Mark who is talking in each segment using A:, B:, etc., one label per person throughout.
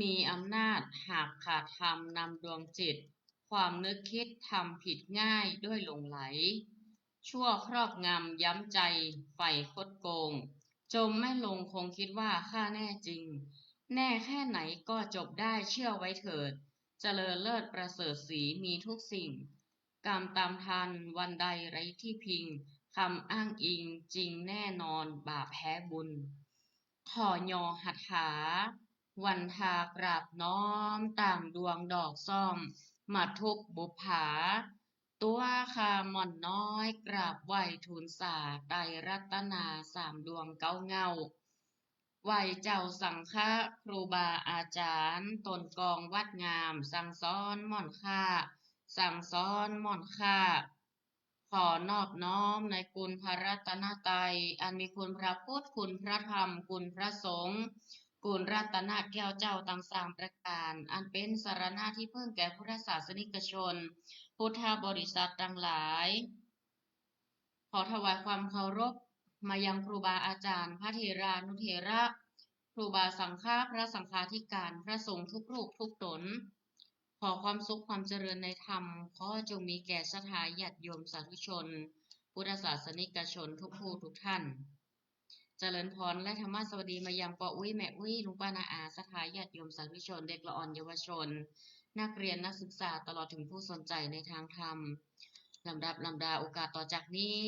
A: มีอำนาจหากขาดธรรมนำดวงจิตความนึกคิดทำผิดง่ายด้วยหลงไหลชั่วครอบงำย้ำใจใฝ่คดโกงจมไม่ลงคงคิดว่าข้าแน่จริงแน่แค่ไหนก็จบได้เชื่อไว้เถิดเจริญเลิศประเสริฐสีมีทุกสิ่งกรรมตามทันวันใดไร้ที่พิงคำอ้างอิงจริงแน่นอนบาปแพ้บุญขอยอหัตถา วันทากราบน้อมต่างดวงดอกซ่อมมาทุบบุปผาตัวคาหม่อนน้อยกราบไหวทูลสาไตรรัตนาสามดวงเก้าเงาไหวเจ้าสังฆะครูบาอาจารย์ตนกองวัดงามสั่งสอนม่อนค่าสั่งสอนม่อนค่าขอนอบน้อมในคุณพระรัตนตรัยอันมีคุณพระพุทธคุณพระธรรมคุณพระสงฆ์ กุลรัตนแก้วเจ้าต่างสามประการอันเป็นสารณะที่พึ่งแก่พุทธศาสนิกชนพุทธบริษัททั้งหลายขอถวายความเคารพมายังครูบาอาจารย์พระเถรานุเถระครูบาสังฆาพระสังฆาธิการพระสงฆ์ทุกรูปทุกตนขอความสุขความเจริญในธรรมขอจงมีแก่สถาญาติโยมสาธุชนพุทธศาสนิกชนทุกผู้ทุกท่าน เจริญพรและธรรมะสวัสดีมายังปออุ้ยแม่อุ้ยลุงป้านาอาสถาญาติโยมสาธุชนเด็กละอ่อนเยาวชนนักเรียนนักศึกษาตลอดถึงผู้สนใจในทางธรรมลำดับลำดาโอกาสต่อจากนี้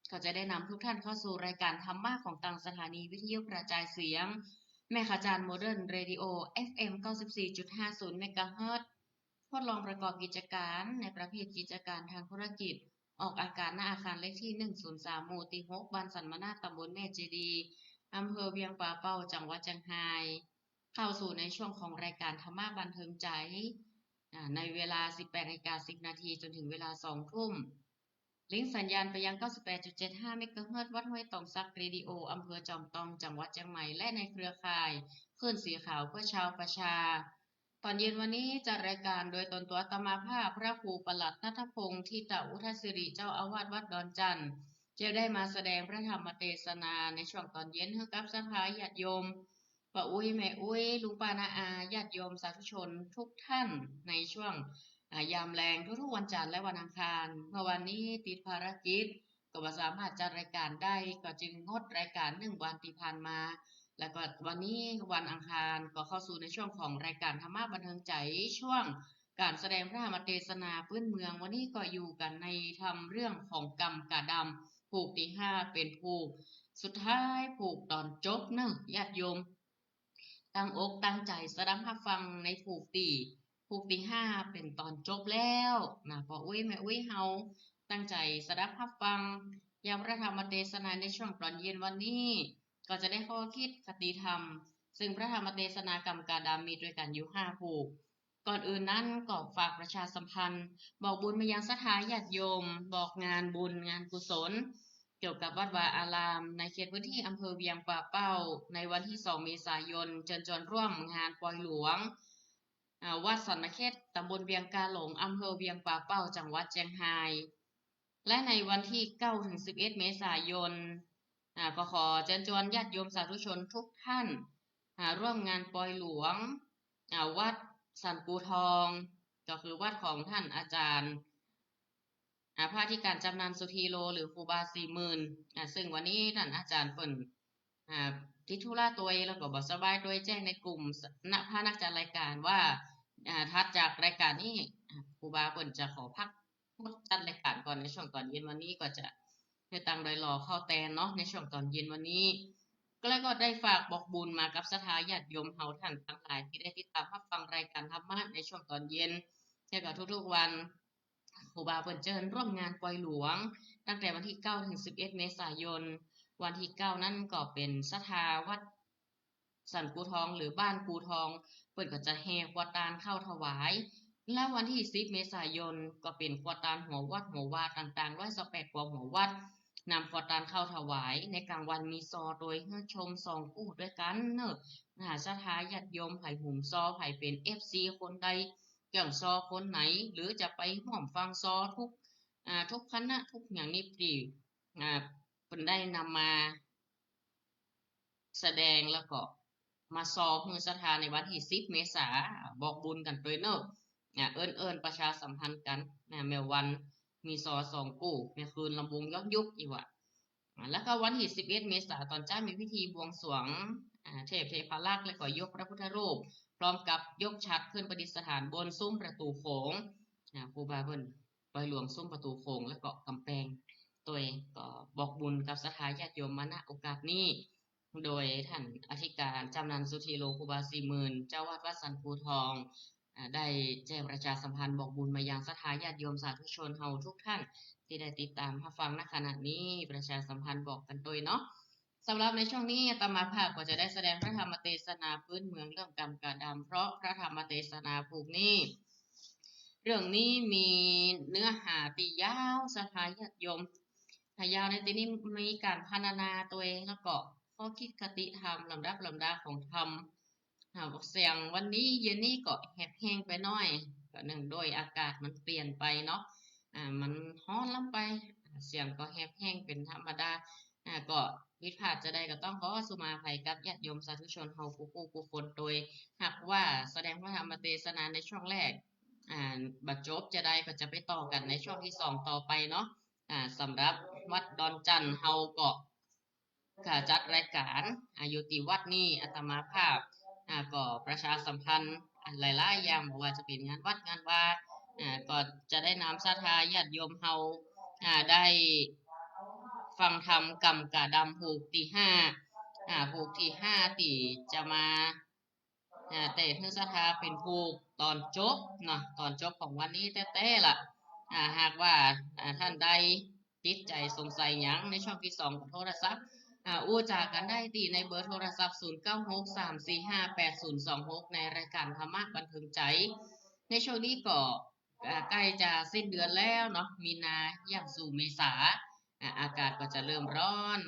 A: เขาจะได้นำทุกท่านเข้าสู่รายการธรรมะของต่างสถานีวิทยุกระจายเสียงแม่ขจารย์โมเดิร์นเรดิโอ FM 94.50 เมกะเฮิรตซ์ทดลองประกอบกิจการในประเภทกิจการทางธุรกิจ ออกอากาศณอาคารเลขที่ 103 หมู่ที่ 6 บ้านสันมนาตำบลแม่เจดีย์อำเภอเวียงป่าเป้า จังหวัดเชียงรายเข้าสู่ในช่วงของรายการธรรมะบันเทิงใจในเวลา 18:10 นาทีจนถึงเวลา 2 ทุ่ม ลิงก์สัญญาณไปยัง 98.75 เมกะเฮิรตซ์วัดห้วยตองซักเรดิโออำเภอจอมทองจังหวัดเชียงใหม่และในเครือข่ายคลื่นสีขาวเพื่อชาวประชา ตอนเย็นวันนี้จัดรายการโดยตนตัวอาตมาภาพพระครูประหลัดนัทพงศ์ทิตอุทัสิริเจ้าอาวาสวัดดอนจันทร์จะได้มาแสดงพระธรรมเทศนาในช่วงตอนเย็นให้กับสภาญาติโยมป้าอุ้ยแม่อุ้ยลุงป้านาอาญาติโยมสาธุชนทุกท่านในช่วงยามแรงทุกๆวันจันทร์และวันอังคารเมื่อวันนี้ติดภารกิจก็บ่สามารถจัดรายการได้ก็จึงงดรายการ1 วันที่ผ่านมา แล้วก็วันนี้วันอังคารก็เข้าสู่ในช่วงของรายการธรรมะบันเทิงใจช่วงการแสดงพระธรรมเทศนาพื้นเมืองวันนี้ก็อยู่กันในทำเรื่องของกรรมกะดำผูกที่ห้าเป็นผูกสุดท้ายผูกตอนจบเนอะญาติโยมตั้งอกตั้งใจสดับรับฟังในผูกที่ห้าเป็นตอนจบแล้วนะพออุ้ยแม่อุ้ยเฮาตั้งใจสดับรับฟังยามพระธรรมเทศนาในช่วงตอนเย็นวันนี้ ก็จะได้ข้อคิดคติธรรมซึ่งพระธรรมเทศนากรรมกาดามีด้วยกันอยู่5 ผูกก่อนอื่นนั้นก็ฝากประชาสัมพันธ์บอกบุญมายังสถานญาติโยมบอกงานบุญงานกุศลเกี่ยวกับวัดวาอารามในเขตพื้นที่อำเภอเวียงป่าเป้าในวันที่2 เมษายนเชิญชวนร่วมงานปล่อยหลวงวัดสันนเขตตำบลเวียงกาหลงอำเภอเวียงป่าเป้าจังหวัดเชียงรายและในวันที่9 ถึง 11 เมษายน ก็ขอเชิญชวนญาติโยมสาธุชนทุกท่านร่วมงานปล่อยหลวงวัดสันปูทองก็คือวัดของท่านอาจารย์พระอธิการจำนันสุธีโลหรือครูบา40,000ซึ่งวันนี้ท่านอาจารย์เปิ่นทิดธุระตัวเองแล้วก็บอกสบายโดยแจ้งในกลุ่มพระนักจัดรายการว่าทัดจากรายการนี้ครูบาเปิ่นจะขอพักจัดรายการก่อนในช่วงตอนเย็นวันนี้ก็จะ ให้ตังโดยรอเข้าแตนเนาะในช่วงตอนเย็นวันนี้ก็แล้วก็ได้ฝากบอกบุญมากับสถาญาติโยมเฮาท่านทั้งหลายที่ได้ติดตามรับฟังรายการธรรมะในช่วงตอนเย็นแล้วก็ทุกๆวันครูบาเปิ่นเจิญร่วมงานปล่อยหลวงตั้งแต่วันที่9 ถึง 11 เมษายนวันที่9นั่นก็เป็นสถาวัดสันปูทองหรือบ้านปูทองเปิ่นก็จะแห่ขวดตาลเข้าถวายและวันที่10 เมษายนก็เป็นขวดตาลหัววัดหัววาต่างๆ128 กว่าหัววัด นำขวดตาลเข้าถวายในกลางวันมีซอโดยให้ชม2 คู่ด้วยกันเนอะสถาญาติโยมไผ่หุ่มซอไผ่เป็นFC คนใดเกี่ยงซอคนไหนหรือจะไปร่วมฟังซอทุกคณะทุกอย่างนี้ปรีเป็นได้นำมาแสดงแล้วก็ มาซอฮือศรัทธาในวันที่10 เมษาบอกบุญกันด้วยเนอะเอิ้นประชาสัมพันธ์กันแม่วันมีซอ2กู้แม่คืนลำวงยกยุกอีกว่ะแล้วก็วันที่11 เมษาตอนเช้ามีพิธีบวงสรวงเทพเทพารักษ์และก็ยกพระพุทธรูปพร้อมกับยกฉัตรขึ้นประดิษฐานบนซุ้มประตูโขงครูบาเพิ่นปล่อยหลวงซุ้มประตูโขงและก็กำแพงตัวเองก็บอกบุญกับศรัทธาญาติโยมมาณโอกาสนี้ โดยท่านอธิการจำนันสุธีโลครูบา40,000เจ้าวาดวัดสันปูทองได้แจ้งประชาสัมพันธ์บอกบุญมายังศรัทธาญาติโยมสาธุชนเฮาทุกท่านที่ได้ติดตามรับฟังณขณะนี้ประชาสัมพันธ์บอกกันโดยเนาะสำหรับในช่วงนี้อาตมาภาพก็จะได้แสดงพระธรรมเทศนาพื้นเมืองเรื่องกรรมกาดำเพราะพระธรรมเทศนาผูกนี้เรื่องนี้มีเนื้อหาตียาวศรัทธาญาติโยมถ้ายาวในที่นี้มีการพรรณนาตัวเองแล้วก็ข้อคิดคติธรรมลำดับลำดาของธรรมบอกเสียงวันนี้เย็นนี้ก็แหบแห้งไปหน่อยก็เนื่องด้วยอากาศมันเปลี่ยนไปเนาะมันร้อนล้ำไปเสียงก็แหบแห้งเป็นธรรมดาก็ผิดพลาดจะได้ก็ต้องขอสุมาภัยกับญาติโยมสาธุชนเฮาผู้คนโดยหากว่าแสดงพระธรรมเทศนาในช่วงแรกบัดจบจะได้ก็จะไปต่อกันในช่วงที่2ต่อไปเนาะสำหรับวัดดอนจันทร์เฮาก็จัดรายการอยู่ที่วัดนี้อาตมาภาพก็ประชาสัมพันธ์หลายๆอย่างบอกว่าจะเป็นงานวัดงานว่าก็จะได้นำศรัทธาญาติโยมเฮาได้ฟังธรรมกรรมกะดำผูกที่ผูกที่ที่จะมาแต่เพื่อศรัทธาเป็นผูกตอนจบเนาะตอนจบของวันนี้แต่ละหากว่าท่านใดติดใจสงสัยหยังในช่องที่2ของโทรศัพท์อู้จากกันได้ที่ในเบอร์โทรศัพท์0963458026ในรายการธรรมะบันเทิงใจในช่วงนี้ก็ใกล้จะสิ้นเดือนแล้วเนาะมีนาย่างสู่เมษาอากาศก็จะเริ่มร้อน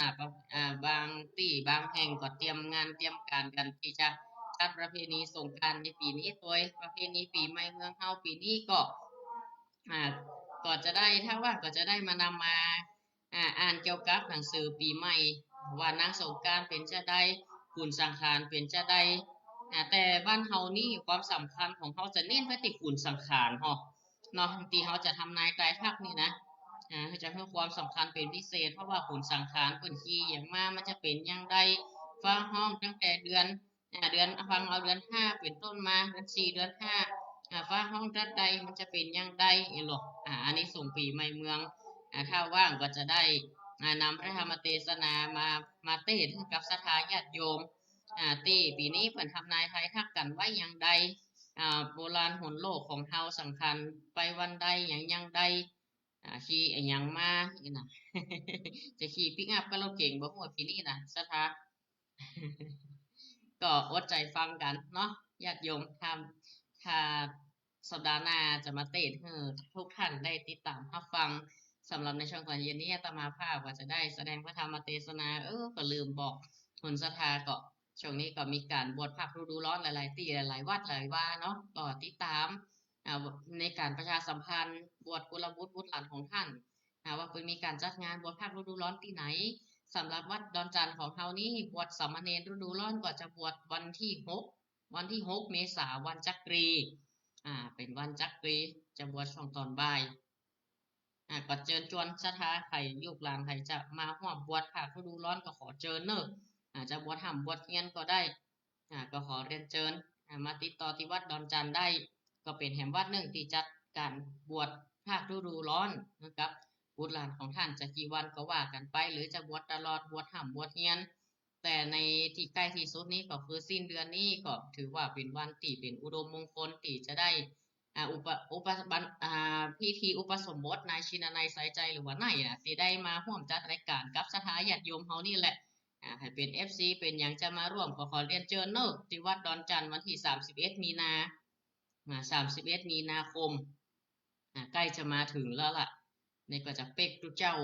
A: บางที่บางแห่งก็เตรียมงานเตรียมการกันที่จะจัดประเพณีสงกรานต์ในปีนี้โดยประเพณีปีใหม่เมืองเฮาปีนี้ก็ก็จะได้ถ้าว่างก็จะได้มานำมาอ่านเกี่ยวกับหนังสือปีใหม่ว่านางสงกรานต์เป็นจะได้บุญสังขารเป็นจะได้แต่บ้านเฮานี่ความสำคัญของเขาจะเน้นไปที่บุญสังขารเนาะที่เขาจะทำนายตายทักนี่นะจะให้ความสำคัญเป็นพิเศษเพราะว่าบุญสังขารเพิ่นขี้อย่างมากมันจะเป็นอย่างใดฟ้าห้องตั้งแต่เดือนฟังเอาเดือน5เป็นต้นมาเดือน4เดือน5ฟ้าห้องรัดใดมันจะเป็นอย่างใดอีหรอกอันนี้ส่งปีใหม่เมืองถ้าว่างก็จะได้นำพระธรรมเทศนามาเทศน์ให้กับศรัทธาญาติโยมที่ปีนี้เพิ่นทำนายทายทักกันไว้อย่างใดโบราณหนโลกของเฮาสำคัญไปวันใดอย่างใดขี่ไอ้หยังมาอีน่ะ จะขี่ปิกอัพก็เราเก่งบ่ฮู้ว่าปีนี้น่ะศรัทธา ก็อดใจฟังกันเนาะญาติโยมถ้าสัปดาห์หน้าจะมาเทศน์ให้ทุกท่านได้ติดตามรับฟังสำหรับในช่วงตอนเย็นนี้อาตมาภาพก็จะได้แสดงพระธรรมเทศนาก็ลืมบอกผลศรัทธาก็ช่วงนี้ก็มีการบวชภาคฤดูร้อนหลายๆที่หลายๆวัดหลายว่าเนาะก็ติดตามในการประชาสัมพันธ์บวชกุลบุตรบุตรหลานของท่านว่าเพิ่นมีการจัดงานบวชภาคฤดูร้อนที่ไหนสำหรับวัดดอนจันทร์ของเฮานี้บวชสามเณรฤดูร้อนก็จะบวชวันที่6 เมษายนวันจักรีเป็นวันจักรีจะบวชช่วงตอนบ่ายก็เชิญชวนศรัทธาใครลูกหลานใครจะมาร่วมบวชภาคฤดูร้อนก็ขอเชิญเนอะจะบวชห่ำบวชเฮียนก็ได้ก็ขอเรียนเชิญมาติดต่อที่วัดดอนจันทร์ได้ก็เป็นแห่งวัดหนึ่งที่จัดการบวชภาคฤดูร้อนนะครับบุตรหลานของท่านจะกี่วันก็ว่ากันไปหรือจะบวชตลอดบวชห่ำบวชเฮียนแต่ในที่ใกล้ที่สุดนี้ก็คือสิ้นเดือนนี้ก็ถือว่าเป็นวันที่เป็นอุดมมงคลที่จะได้อุปบันพิธีอุปสมบทนายชินนายสายใจหรือว่าไหนที่ได้มาร่วมจัดรายการกับศรัทธาญาติโยมเฮานี่แหละให้เป็น FC เป็นอย่างจะมาร่วมก็ขอเรียนเชิญเนอะที่วัดดอนจันทร์วันที่31 มีนา31 มีนาคมใกล้จะมาถึงแล้วล่ะนี่ก็จะเป๊กทุกเจ้า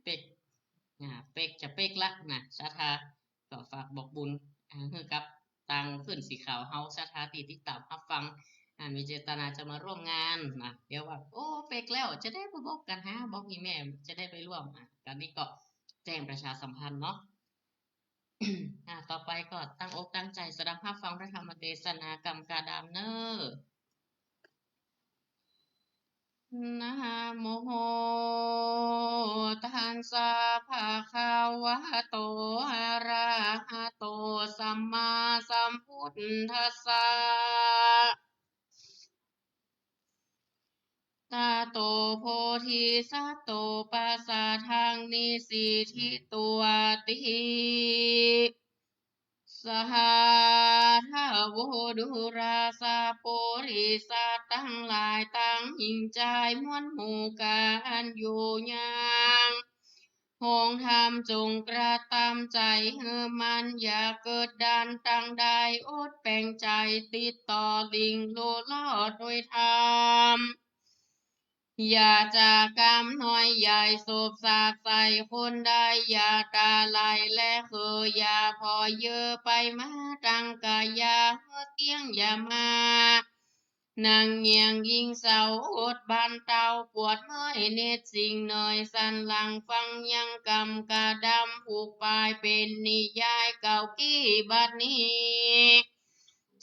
A: เป๊กเป็กจะเป็กละนะศรัทธาก็ฝากบอกบุญให้กับตังขึ้นสีขาวเฮาศรัทธาติดตามรับฟังมีเจตนาจะมาร่วมงานนะเดี๋ยวว่าโอ้เป็กแล้วจะได้มาบอกกันฮะบอกพี่แม่จะได้ไปร่วมกันนี้ก็แจ้งประชาสัมพันธ์เนาะ ต่อไปก็ตั้งอกตั้งใจสดับรับฟังพระธรรมเทศนากรรมกาดามเนอร์นะโมตัสสะภะคะวะโตอะระหะโตสัมมาสัมพุทธัสสะตาโตโพธิสัตโตปัสสะทังนิสิทิตัวติสหาทาวดุราสาปุริสัตทั้งหลายตั้งหิ่งใจมวลหมู่กันอยู่ยังหงธรรมจงกระทำใจเฮือมันอย่าเกิดดันตั้งใดอดแปลงใจติดต่อดิ่งโลลอดโดยธรรม อย่าจากกรรมน้อยใหญ่สูบสาดใส่คนใดอย่าตาไหลและคืออย่าพอเยอะไปมาดังกายาเตียงอย่ามานางเงียงยิงเสาอดบานเตาปวดเมื่อยเน็ดสิ่งหน่อยสันหลังฟังยังกำกาดำผูกปลายเป็นนิยายเก่ากี้บัดนี้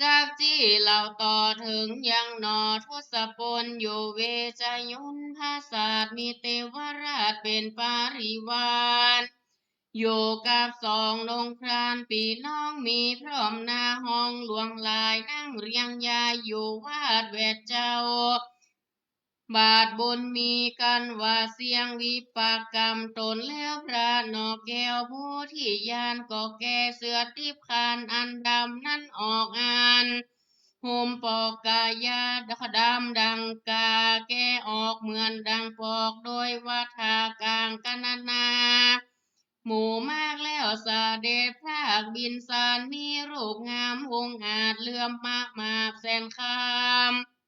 A: จากที่เราต่อถึงยังนอทศพลอยู่เวชยุนภาษาสมีเทวราชเป็นปาริวารอยู่กับสองลงพรานปีน้องมีพร้อมหน้าห้องหลวงลายนั่งเรียงยายอยู่วาดแวดเจ้าบาทบุญมีกันว่าเสียงวิปากกรรมตนแล้วพระนอกแก้วผู้ที่ยานก็แก่เสือทิพคานอันดำนั้นออกอ่านห่มปอกกายาดำดังกาแก่ออกเหมือนดังปอกโดยวัฏากลางกันนาหมู่มากแล้วเสด็จพระบินสารมีรูปงามวงอาจเลื่อมมากแสนคำ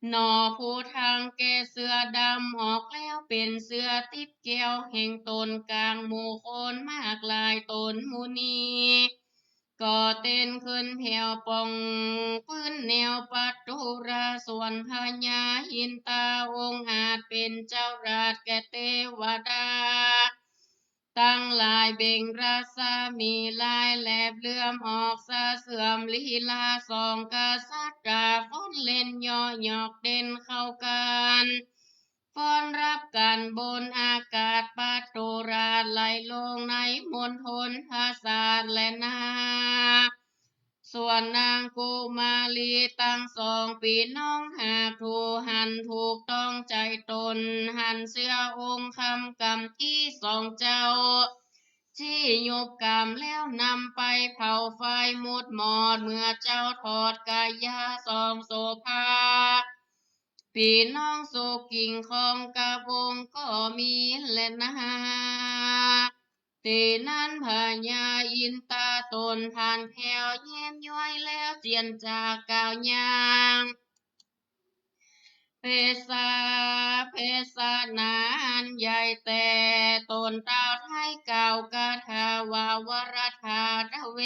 A: หนอผู้ทางแกเสือดำออกแล้วเป็นเสือติดแก้วแห่งตนกลางหมู่คนมากลายตนมุนีก่อเต้นขึ้นแผ่วป่องพื้นแนวปัตตุราส่วนพญาหินตาองค์อาจเป็นเจ้าราชแก่เทวดาตั้งลายเบ่งราษามีลายแหลบเลื่อมออกสะเสื่อมลีลาสองกษัตริย์ดาฟ้อนเล่นย่อหยอกเด่นเข้ากันฟ้อนรับกันบนอากาศปัตตุราไหลลงในมณฑลภาษาและนาส่วนนางกุมาลีตั้งสองปีน้องหากถูหันถูกต้องใจตนหันเสื้อองค์คำกำที่สองเจ้าที่ยบกรรมแล้วนำไปเผาไฟมุดหมอดเมื่อเจ้าถอดกายาสองโสภาพี่น้องสุกิ่งของกระบงก็มีแลนะตีนั้นพญาอินตาตนผ่านแถวแย้มย้อยแล้วเจียนจากกาวยางเพศาเพศานาอันใหญ่แต่ตนเต้าไทยเก่ากาทาวาวรธาตะเว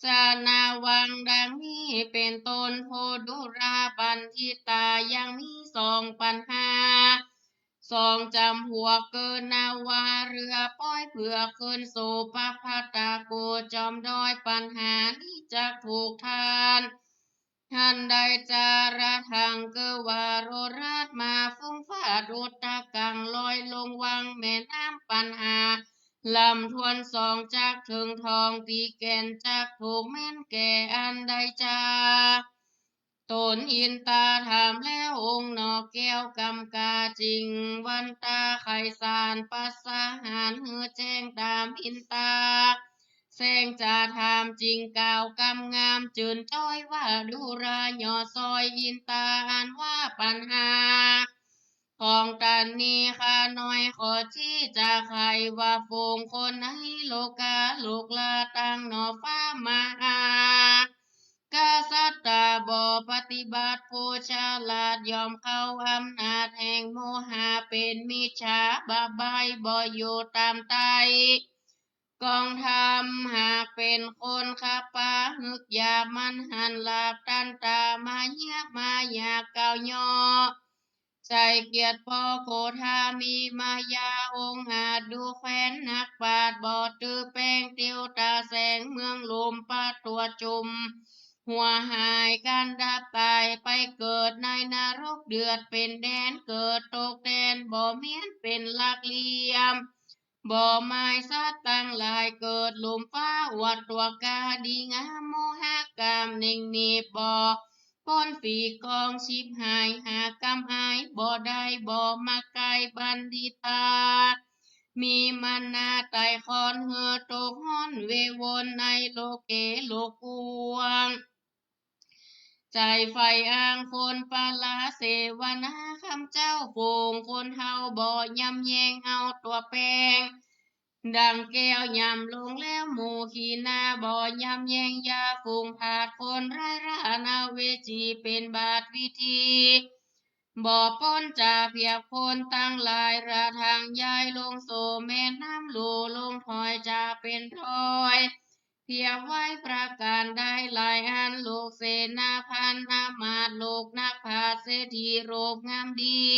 A: จานาวังดังนี้เป็นต้นโพดุราบันทิตายังมีสองปัญหาสองจำหัวเกินนาวาเรือป้อยเผื่อขึ้นสู่ปะพัตตาโกจอมดอยปัญหานี้จะถูกทานทันใดจาระทางเกวาโรราชมาฟุ้งฟ้าดูดตะกังลอยลงวังแม่น้ำปัญหาลำทวนสองจากถึงทองตีแก่นจากถูกแม่นแก่อันใดจาตนอินตาถามแล้วองค์นอกแก้วกำกาจริงวันตาไขสารปัสสาหารเฮือแจ้งตามอินตาแสงจะถามจริงกล่าวกำงามจืนจ้อยว่าดูราหย่อซอยอินตาอ่านว่าปัญหาของตันนี้ข้าน้อยขอที่จะใครว่าโฟงคนให้โลกาลูกลาตั้งหนอฟ้ามาหากษัตริย์ตาบ่ปฏิบัติผู้ฉลาดยอมเข้าอำนาจแห่งโมหะเป็นมิจฉาบาบายบ่อยู่ตามไตกองทำหากเป็นคนขับปาฮึกยามันหันหลาบตันตามาเยียบมาอยากเก่าย่อ ใจเกียรติพอโคธามีมายาองค์อาจดูแคว้นนักปราชญ์บอดตือแป้งเตียวตาแสงเมืองลมปาตัวจุมหัวหายการดับตายไปเกิดในนรกเดือดเป็นแดนเกิดตกแดนบ่เมียนเป็นหลักเหลี่ยมบ่ไม้สัตว์ตั้งหลายเกิดลมฟ้าอวดตัวกาดีงามโมหกรรมนิ่งนีบบ่พ้นฝีกองชิบหายหากำหายบ่ได้บ่มาไกลบัณฑิตามีมันนาไต่คอนเหือตกห้อนเววนในโลเกโลกวงใจไฟอ้างคนปาลาเสวนาคำเจ้าโป่งคนเฮาบ่ยำแยงเอาตัวแปงดังแก้วยำลงแล้วหมู่ขีนาบ่ยำแยงยาฝูงผาดคนไร้รานาเวจีเป็นบาทวิธีบ่อป้นจ่าเพียบคนตั้งหลายระทางย้ายลงโซแม่น้ำลูลงถอยจะเป็นถอยเพียบไว้ประการได้หลายอันลูกเสนาพันอามาตย์ลูกนักพาเศรษฐีโรบงามดี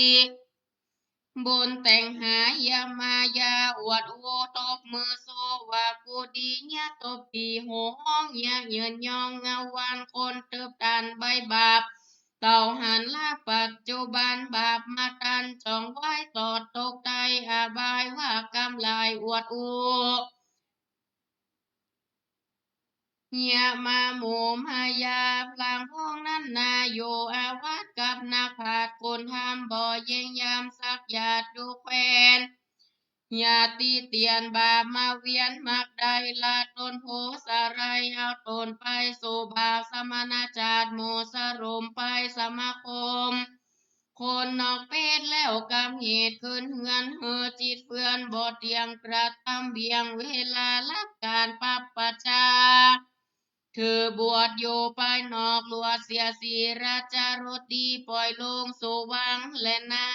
A: บุญแต่งหายามายาอวดโอตบมือโซว่ากูดีเนี่ยตบปีโหห้องเนี่ยเยินยองเงาวันคนเติบดันใบบาปเต่าหันลาปัจจุบันบาปมาตันจองไว้ตอดตกใจอาบายว่ากำลายอวดอูเหียมาหมูมายาพลางพ้องนั้นนาโยอาวัดกับนักผาดคนทำบ่อเย่งยามสักหยาดดูแควนญาติเตียนบาปมาเวียนมักใดลาตนโพสารายเอาตนไปสู่บาปสมณจาตโมสรุมไปสมาคมคนนอกเป็ดแล้วกำเหตุขึ้นเงินเหือจิตเพื่อนบอดเตียงกระทำเบียงเวลาลับการปัปปชาถือบวชอยู่ภายนอกลวดเสียสีราจารสดีปล่อยลงสู่วังและนา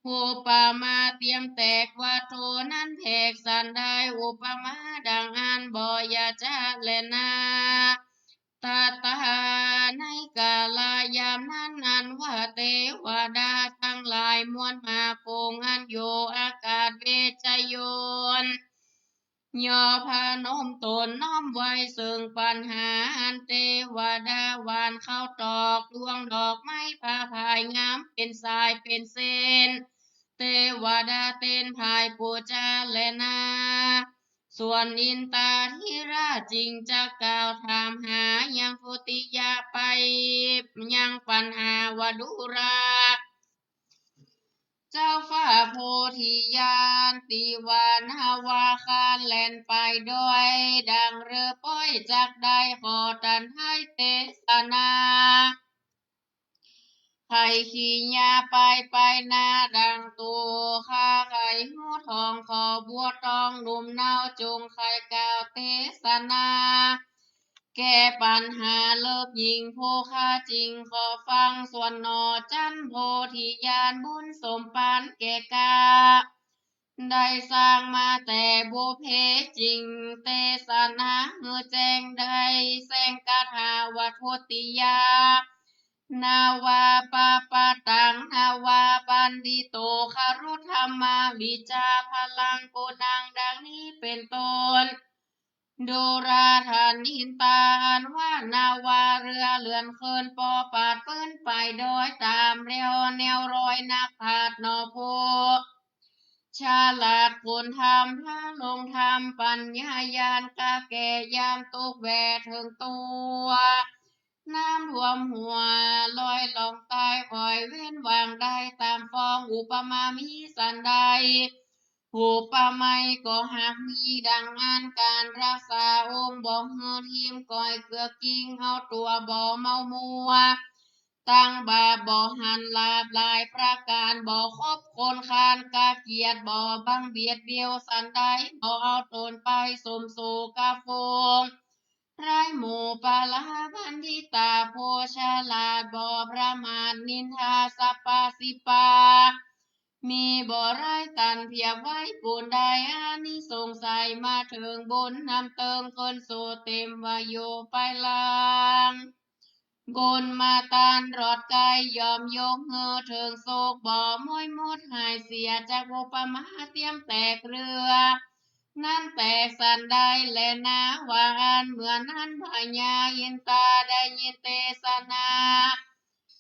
A: อุปมาเตรียมแตกว่าโทนั้นแทกสันได้อุปมาดังอันบ่อยาจาและนาตาตาในกาลายามนั้นอันว่าเทวดาทั้งหลายมวลมาโปงอันโยอากาศเวชโยนย่อพานมตนน้อมไว้ซึ่งปัญหาอันเทวดาวานเข้าตอกดวงดอกไม้พาพายงามเป็นสายเป็นเส้นเทวดาเต้นพายปูจาและนาส่วนอินตาธิราชจริงจะกล่าวถามหายังพุติยาไปยังปัญหาวดุราเจ้าฟ้าโพธิญาณติวานาวาคารแล่นไปด้วยดังเรือป้อยจากได้ขอตันให้เตสนาไข่ขี้ยาไปนาดังตัวข้าไข่หูทองขอบัวตองหนุ่มเนาจุงไข่กาวเทศนาแก้ปัญหาเลิกยิงผู้ฆ่าจริงขอฟังส่วนนอจันโพธิญาณบุญสมปานแก่กาได้สร้างมาแต่บุเพจริงเตสนาเฮือแจ้งได้แสงกาถาวัตถุติยานาวาปาปะตังนาวาบันดิโตคารุธรรมาวิจาพลังโกดังดังนี้เป็นต้นดูราธานินตาอันว่านาวาเรือเลื่อนเคินปอปาดเปิ้นไปโดยตามเรียวแนวรอยนักผาดนอโพฉลาดคุณธรรมพระลงธรรมปัญญายานกาแก่ยามตุกแวถึงตัวน้ำท่วมหัวลอยลองตายคอยเว้นวางได้ตามฟองอุปมามีสันใดอุปไมยก็หากมีดังงานการรักษาองค์บอกเฮือทีมก่อยเกลือกิ้งเอาตัวบ่เมามัวตั้งบาบ่หันลาบลายประการบ่คบคนคานกาเกียดบ่บังเบียดเบียวสันใดบ่เอาตนไปสมสู่กาฟงไรหมู่ปาลาบันทิตาโพชาลาดบ่ประมาทนินทาสัปปาสิปามีบ่ไรตันเพียบไว้ปูนใดอานิสงส์ใสมาถึงบุญนำเติมคนโสเต็มวายโยไปลาง กลมาตานรอดกายยอมยกเฮอเถิงโศกบ่ม้อยมดหายเสียจากโอปมาเตรียมแตกเรือ นั่นแตกสันได้แลนะวานเหมือนนั้นพญายินตาได้ยินเตสนา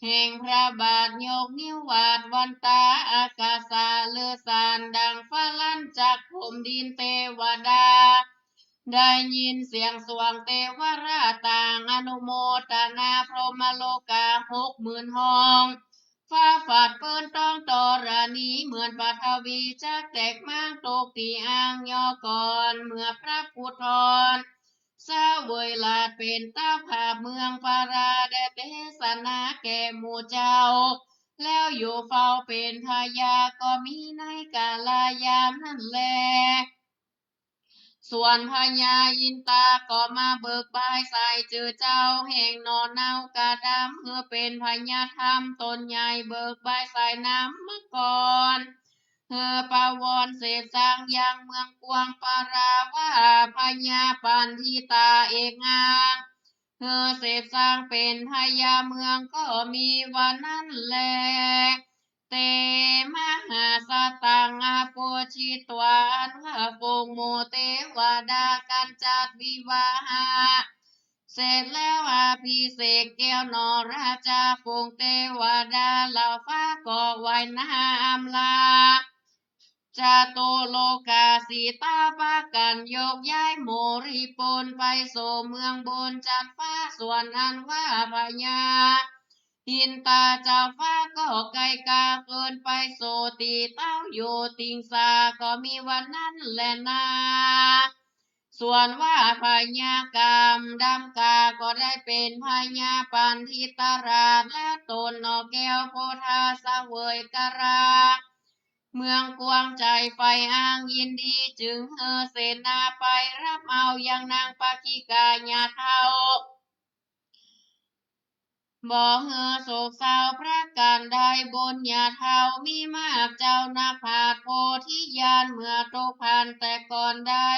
A: แห่งพระบาทยกนิ้ววาดวันตาอากาศาเลือสานดังฟ้าลั่นจากผมดินเทวดา ได้ยินเสียงสวงเทวราต่างอนุโมทนาพรหมโลกา60,000ห้องฟ้าฝาดเปิ้นต้องตอรานีเหมือนปฐวีจักแตกม้างตกตีอ่างยอก่อนเมื่อพระพุทธรเศร้าเวยลาดเป็นตาภาพเมืองปาราได้เทศนาแก่หมู่เจ้า แล้วอยู่เฝ้าเป็นพญาก็มีในกาลายามนั่นแล ส่วนพญาอินตาก็มาเบิกบายใส่เจอเจ้าแห่งนอนเนากาดำเพื่อเป็นพญาธรรมตนใหญ่เบิกบายใส่น้ำมะก่อนเธอปาวรเสพสร้างยังเมืองกวางปาราว่าพญาปันทิตาเอกงางเธอเสพสร้างเป็นพญาเมืองก็มีวันนั้นแล เตมหาสตังอาโปชิตวานวะโปงโมเตวดากันจัดวิวาหาเสร็จแล้วอาภิเษกแก้วนอราชาฟงเทวดาเหล่าฟ้าก็ไว้น้ำลาจาโตโลกาสีตาปากันยกย้ายโมริปนไปโสเมืองบนจัดฟ้าส่วนอันว่าพญา หินตาเจ้าฟ้าก็ไกลกาเกินไปโสตีเต้าโยติงสาก็มีวันนั้นแหละนาส่วนว่าพญากรรมดำกาก็ได้เป็นพญาปันทิตราชและตนนอกแก้วโพธาสเวยกรา เมืองกวางใจไฟอ้างยินดีจึงเฮอเสนาไปรับเอายังนางปากิกาญาเทา บ่เฮือโศกเศร้าพระการได้บนญาเทามีมากเจ้านาผาโพธิญาณเมื่อโตพันแต่ก่อนได้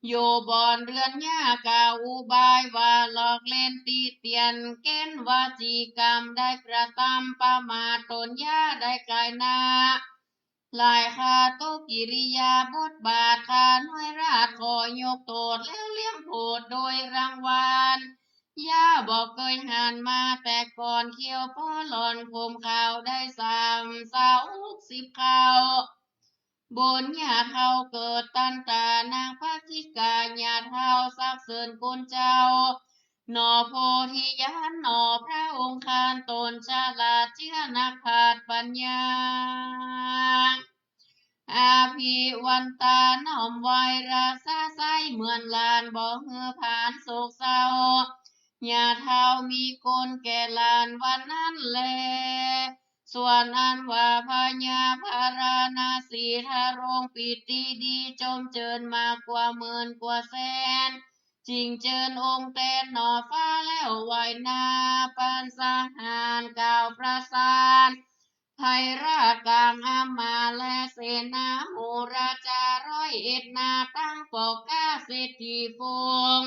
A: อยู่บ่อนเรือนยากาอุบายว่าหลอกเล่นตีเตียนเก้นวาจีกรรมได้กระทำประมาทตนยาได้กายนาหลายคาตุกิริยาบทบาทคาน้อยราชขอยกโทษแล้วเลี้ยงโผดโดยรางวัล ย่าบอกเคยหันมาแต่ก่อนเขียวป้อหลอนผมขาวได้30เขาบนหญ้าเทาเกิดตันตานางพักขิกาหญ้าเทาสักเสริญกุลเจ้าหนอโพธิญาณหนอพระองค์คานตนฉลาดเชื่อนักขาดปัญญา อาภิวันตาน้อมไหวราซาไซเหมือนลานบ่เฮือผ่านโศกเศร้าอย่าเท่ามีคนแก่ลานวันนั้นแล ส่วนอันว่าพญาพาราณสีทารงปิติดีจมเจิญมากกว่า10,000กว่าแสนจริงเจิญองค์แต่หนอฟ้าแล้วไหวนาปานสหารก่าวประสานไทยราชกลางอามาและเสนาหมู่ราจา101นาตั้งปอกกาเศรษฐีฟง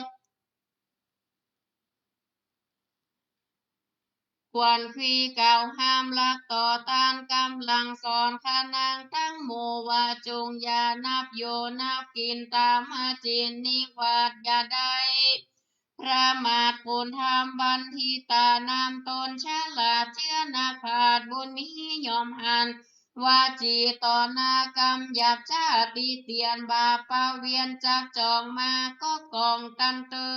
A: ควรควีเก่าห้ามลักต่อต้านกำลังสอนขนางตั้งโมว่าจงอย่านับโยนับกินตามหาจินนิวาดอย่าได้พระมาทคุณธรรมบันทิตานามตนฉลาดเชื่อนาผาดบุญมียอมหันว่าจีต่อหนากรรมหยาบชาติเตียนบาปาเวียนจากจองมาก็กองตันเตื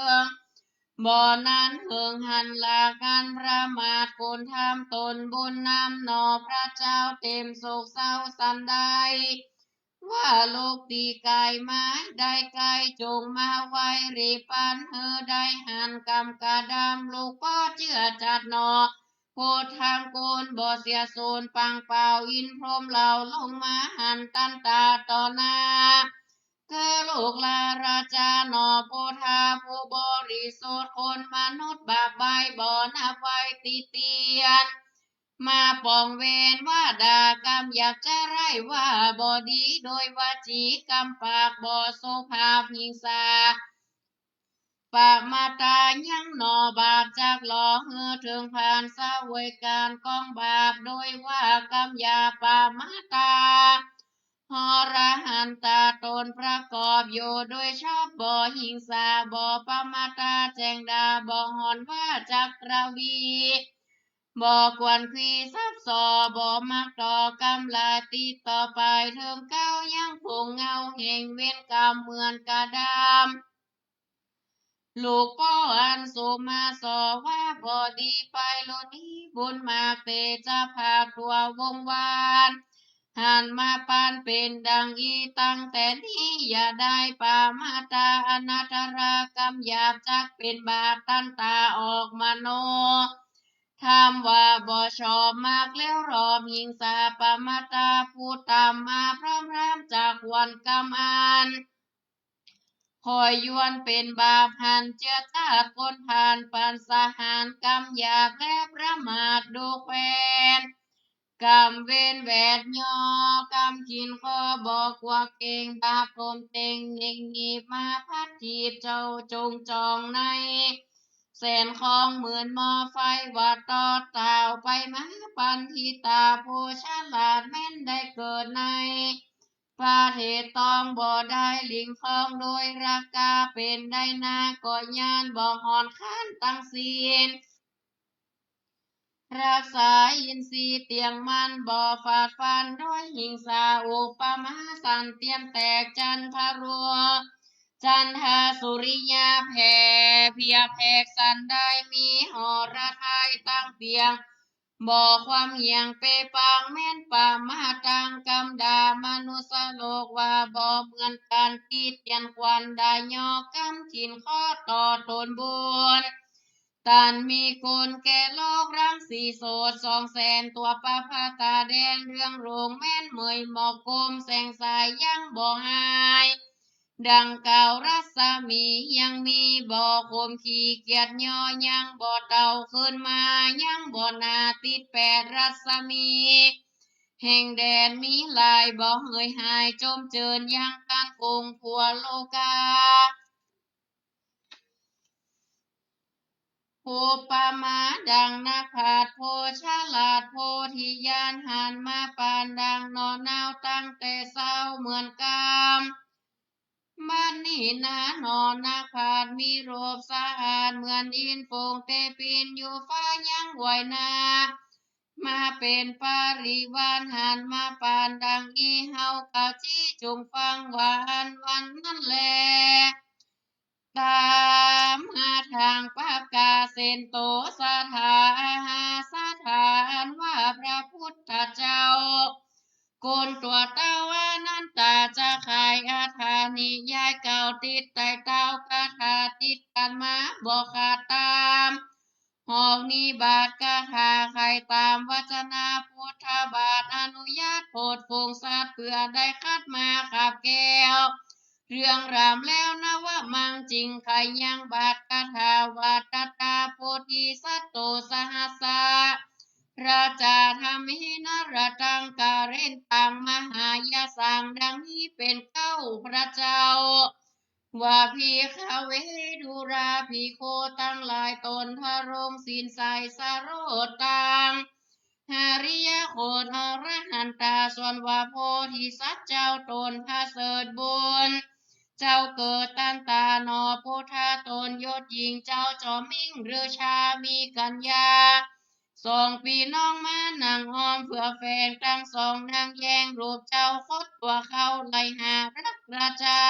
A: องบ่อนั้นเหิงหันลากันพระมาทคนทำตนบุญนำหนอพระเจ้าเต็มโศกเศร้าสันใดว่าโลกตีกายไม้ได้ไกลจงมาไว้รีปันเฮอได้หันกำกาดำลูกก็เชื่อจัดหนอโพธทางโกนบ่เสียโซนปังเป่าอินพรหมเหล่าลงมาหันตันตาต่อหน้า เธอลูกลาราชาหนอโพธาผู้บริสุทธิ์คนมนุษย์บาปใบบ่อนับไว้ติเตียนมาปองเวรว่าด่ากรรมอยากจะไร้ว่าบ่ดีโดยวาจีกรรมปากบ่สุภาพหิงสา ปะมาตายังหนอบาปจากหล่อเฮือถึงผ่านสาวยการกองบาปโดยว่ากรรมยาปะมาตาหอรหันตาตนประกอบอยู่โดยชอบบ่หิงสาบ่ปะมาตาแจงดาบ่หอนว่าจักรวีบ่กวนขีซับซอบ่มักต่อกำลาติดต่อไปเทิงเก้ายังคงเงาแห่งเว้นกรรมเหมือนกระดามลูกพ่ออันสุมาสอว่าบ่ดีไปโลนี้บุญมากเตจะพาตัววงวานหันมาปานเป็นดังอีตั้งแต่นี้อย่าได้ปามาตาอนาตรากรรมหยาบจักเป็นบาปตันตาออกมาโนถามว่าบ่ชอบมากแล้วรอบหิงสาปามาตาพูดตามมาพร้อมรามจากวันกรรมอันคอยยวนเป็นบาปหันเจือชาติคนผ่านปานสหารกรรมหยาบและประมาทดูแควนกรรมเว้นแวดย่อกรรมขินคอบอกว่าเก่งบาปโกมเต็งเน่งหนีบมาพัดทีบเจ้าจงจองในแสนของหมื่นหม้อไฟว่าต่อเต่าไปมาปันทิตาผู้ฉลาดแม่นได้เกิดในประเทศตองบ่ได้ลิงคองโดยราคาเป็นได้นาก่อยานบ่หอนข้านตั้งศีลรักษาอินทรีย์เตียงมันบ่ฝาดฟันด้วยหิงสาอุปมาสันเตรียมแตกจันทรัวจันทาสุริยาแผ่เพียแผกสันได้มีหอระทายตั้งเปียงบ่ความเหี่ยงเปปังแม่นป่ามาตังกำดามนุสโลกว่าบ่เหมือนกันที่เตียนควันได้ยอกำขินข้อต่อตนบุญตันมีคนแก่โลกรังสีโสด200,000ตัวปะพาตาแดงเรื่องโรงแม่นเมยหมอกกลมแสงสายยังบ่หายดังเก่ารัศมียังมีบ่คมขี้เกียจย่อยังบ่เต่าขึ้นมายังบ่นาติด8รัศมีแห่งแดนมีลายบ่เฮยหายจมเจิญยังการคงทั่วโลกาโพปามาดังนักผาดโพฉลาดโพธิญาณหันมาปานดังนอนนาวตั้งแต่เศร้าเหมือนกามบ้านนี้นะนอนนักผาดมีรูปสะอาดเหมือนอินโป่งเตปินอยู่ฟ้ายังไหวนามาเป็นปาริวานหันมาปานดังอีเฮากะจี้จงฟังหวานวันนั้นแลตามหาทางปากกาเซนโตสถานสถานว่าพระพุทธเจ้าโกนตัวเต้าว่านั้นตาจะขายอาถานิยายเก่าติดไต่เต้ากาถาติดกันมาบอกขาดตามหอกนิบาตกาถาใครตามวจนาพุทธบาทอนุญาตโปรดฟงสัตว์เพื่อได้คัดมาขับแก้วเรื่องรามแล้วนะว่ามังจริงใครยังบาทคาถาวาตตาโพธิสัตโตสหัสสะราชาธรรมินรตังกาเรนตังมหายาสังดังนี้เป็นเก้าพระเจ้าว่าพีคาเวดุราพีโคตั้งหลายตนทารงศีลใสสารโรตังหาริยโคตอรหันตาส่วนว่าโพธิสัตว์เจ้าตนพาเสดบุญเจ้าเกิดตันตานอพุทธาตนยศหญิงเจ้าจอมิ่งเรือชามีกัญญา2 ปีน้องมานั่งหอมเพื่อแฟนตั้ง2นางแยงรูปเจ้าคดตัวเขาไล่หารักราชา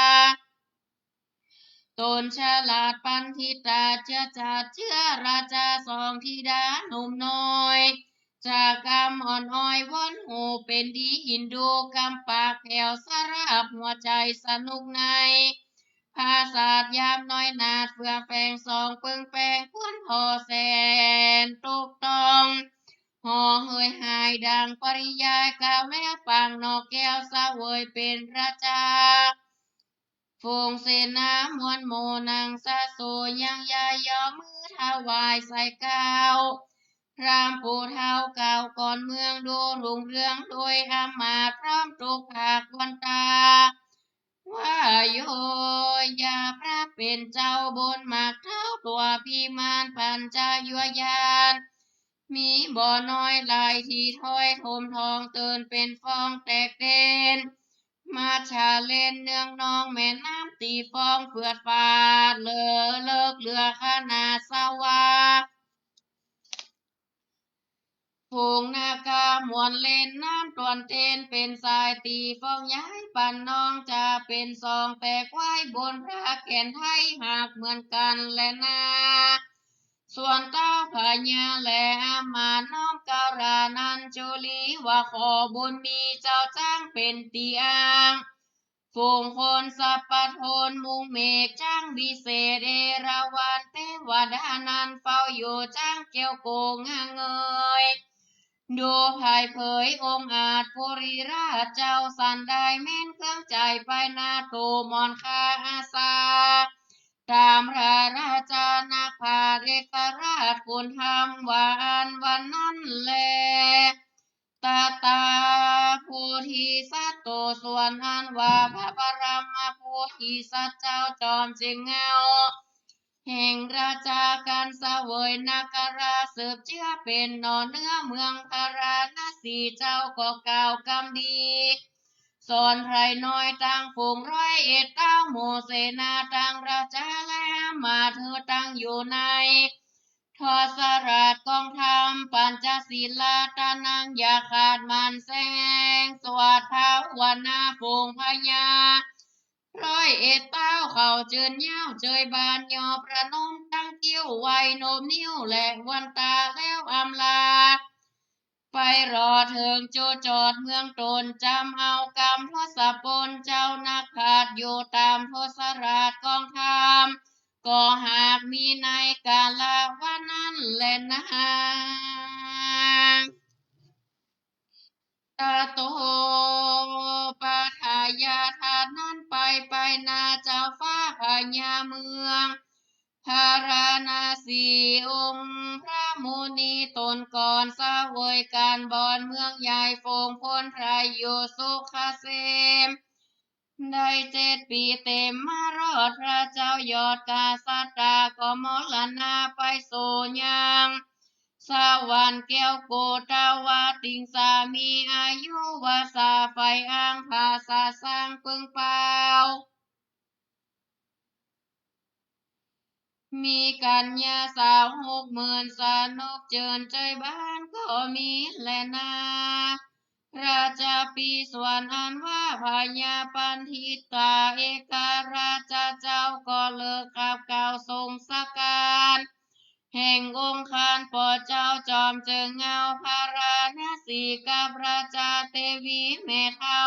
A: ตนฉลาดปันทิตาเชื้อจัดเชื้อราชา2 ธิดาหนุ่มน้อยจากกรรมอ่อนอ้อยวนหูเป็นดีอินดูกำปากแผ่วสราบหัวใจสนุกในภาษาทยามน้อยนาดเพื่อแฝง2 ปึงแปงควนพอแสนตุกตองห่อเฮยหายดังปริยายกล่าวแล้วปางนอกแก้วสะเวยเป็นราชาฟงเสนามวลโมนังสะโสยังยายยอมือถวายใส่เก้าพรามผู้เท่าเก่าก่อนเมืองดูรุ่งเรืองโดยอำมาตย์พร้อมทุกภาควันตา ว่าโยอย่าพระเป็นเจ้าบนหมากเท้าตัวพิมานปัญจยัวยานมีบ่อน้อยลายที่ถ้อยทมทองเตือนเป็นฟองแตกเด่นมาชาเล่นเนืองนองแม่น้ำตีฟองเฟือดฟาดเลือเลิกเรือขนาดสวาฝูงนากามวนเล่นน้ำตวนเทนเป็นสายตีฟองย้ายปั่นน้องจะเป็นสองแตกไว้บนพระแก่นไทยหากเหมือนกันแลนาส่วนเต้าพญาและอามาน้อมการานันจุลีว่าขอบุญมีเจ้าจ้างเป็นตีอ้างฝูงคนสัพพะโทนมุงเมฆจ้างวิเศษเอราวัณเทวดานันเฝ้าอยู่จ้างเกี่ยวโกงเงยดูภายเผยองค์อาจปุริราชเจ้าสันได้แม่นเครื่องใจไปนาโตมอนคาอาสาตามราชานาคาเอกราชคุณธรรมวานวันนั้นแลตาโพธิสัตว์โตส่วนอันว่าพระปรมาโพธิสัตว์เจ้าจอมเจิงเงาแห่งราชาการเสวยนาคราสืบเชื้อเป็นนอเนื้อเมืองพาราณสีเจ้าก็กล่าวกำดีสอนไพรน้อยตั้งฝูงร้อยเอ็ดเต้าโมเสนาตั้งราชาและมาเธอตั้งอยู่ในทศราชกองธรรมปัญจศีลาตานังอย่าขาดมันแสงสวัสดิ์ภาวนาฝูงพญาร้อยเอ็ดเต้าเขาเจินเย้าเจยบานยอประนมตั้งกิ้วไวโนมนิ้วและวันตาแล้วอำลาไปรอเถิงโจจอดเมืองตนจำเอากรรมทศพลเจ้านักขาดอยู่ตามทศราชกองธรรมก็หากมีในกาลวันนั้นแลนะตาโตปะทายาทานนั้นไปนาเจ้าฟ้าพญาเมืองพาราณสีองค์พระมุนีตนก่อนเสวยการบอนเมืองใหญ่โฟงพลไพรอยู่สุขเสมได้7 ปีเต็มมารอดพระเจ้ายอดกาสัตตาก็มรณาไปโสยังสวรรค์แก้วโกตาวาติงสามีอายุวาสาไฟอ้างภาษาสร้างปึงเปล่ามีกัญญาสาว60,000สนุกเจิญใจบ้านก็มีแลนาราชาปีส่วนอันว่าพญาปันทิตาเอการาชาเจ้าก็เลิกขับเก่าทรงสการแห่งองค์คารปอเจ้าจอมเจิงเงาพาราณสีกับราชาเทวีแม่เท่า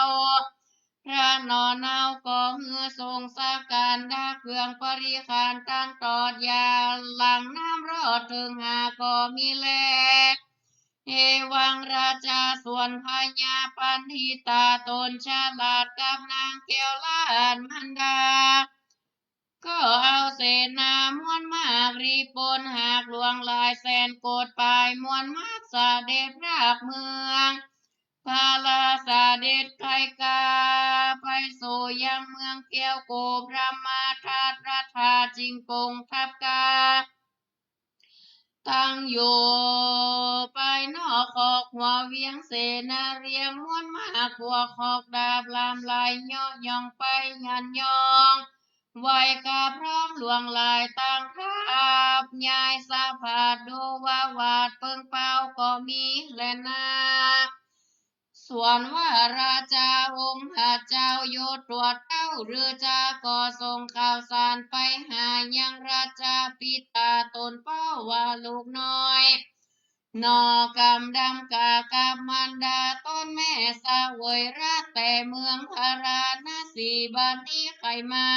A: พระนอนเอาก็เฮือทรงสาการดาเครื่องปริคารตั้งตอดยาหลังน้ำรอดถึงหาก็มีแลเอวังราชาส่วนพญาปันทิตาตนฉลาดกับนางแก้วล้านมันดาก็เอาเสนามวลมากรีปนหากหลวงลายแสนโกดปลายมวลมากสาเด็จรากเมืองพาลาสาเด็จไกกาไปสู่ยังเมืองเกียวโกพระมาทาตรัฐาจิงกงทับกาตั้งอยู่ไปนอกขอกหัวเวียงเสนาเรียงม้วนมากหัวขอกดาบลามลายย่อยองไปยันยองไว้กาพร้อมหลวงลายตั้งทับยายสาผาดดูว่าวาดเปิงเป้าก็มีแลนาส่วนว่าราชาองค์ข้าเจ้าโยตรวจเต้าหรือจาก็ส่งข่าวสารไปหายังราชาปิตาตนเป้าว่าลูกน้อยนอกำดำกากับมันดาต้นแม่สาวยรักแต่เมืองพาราณสีบัดนี้ใครมา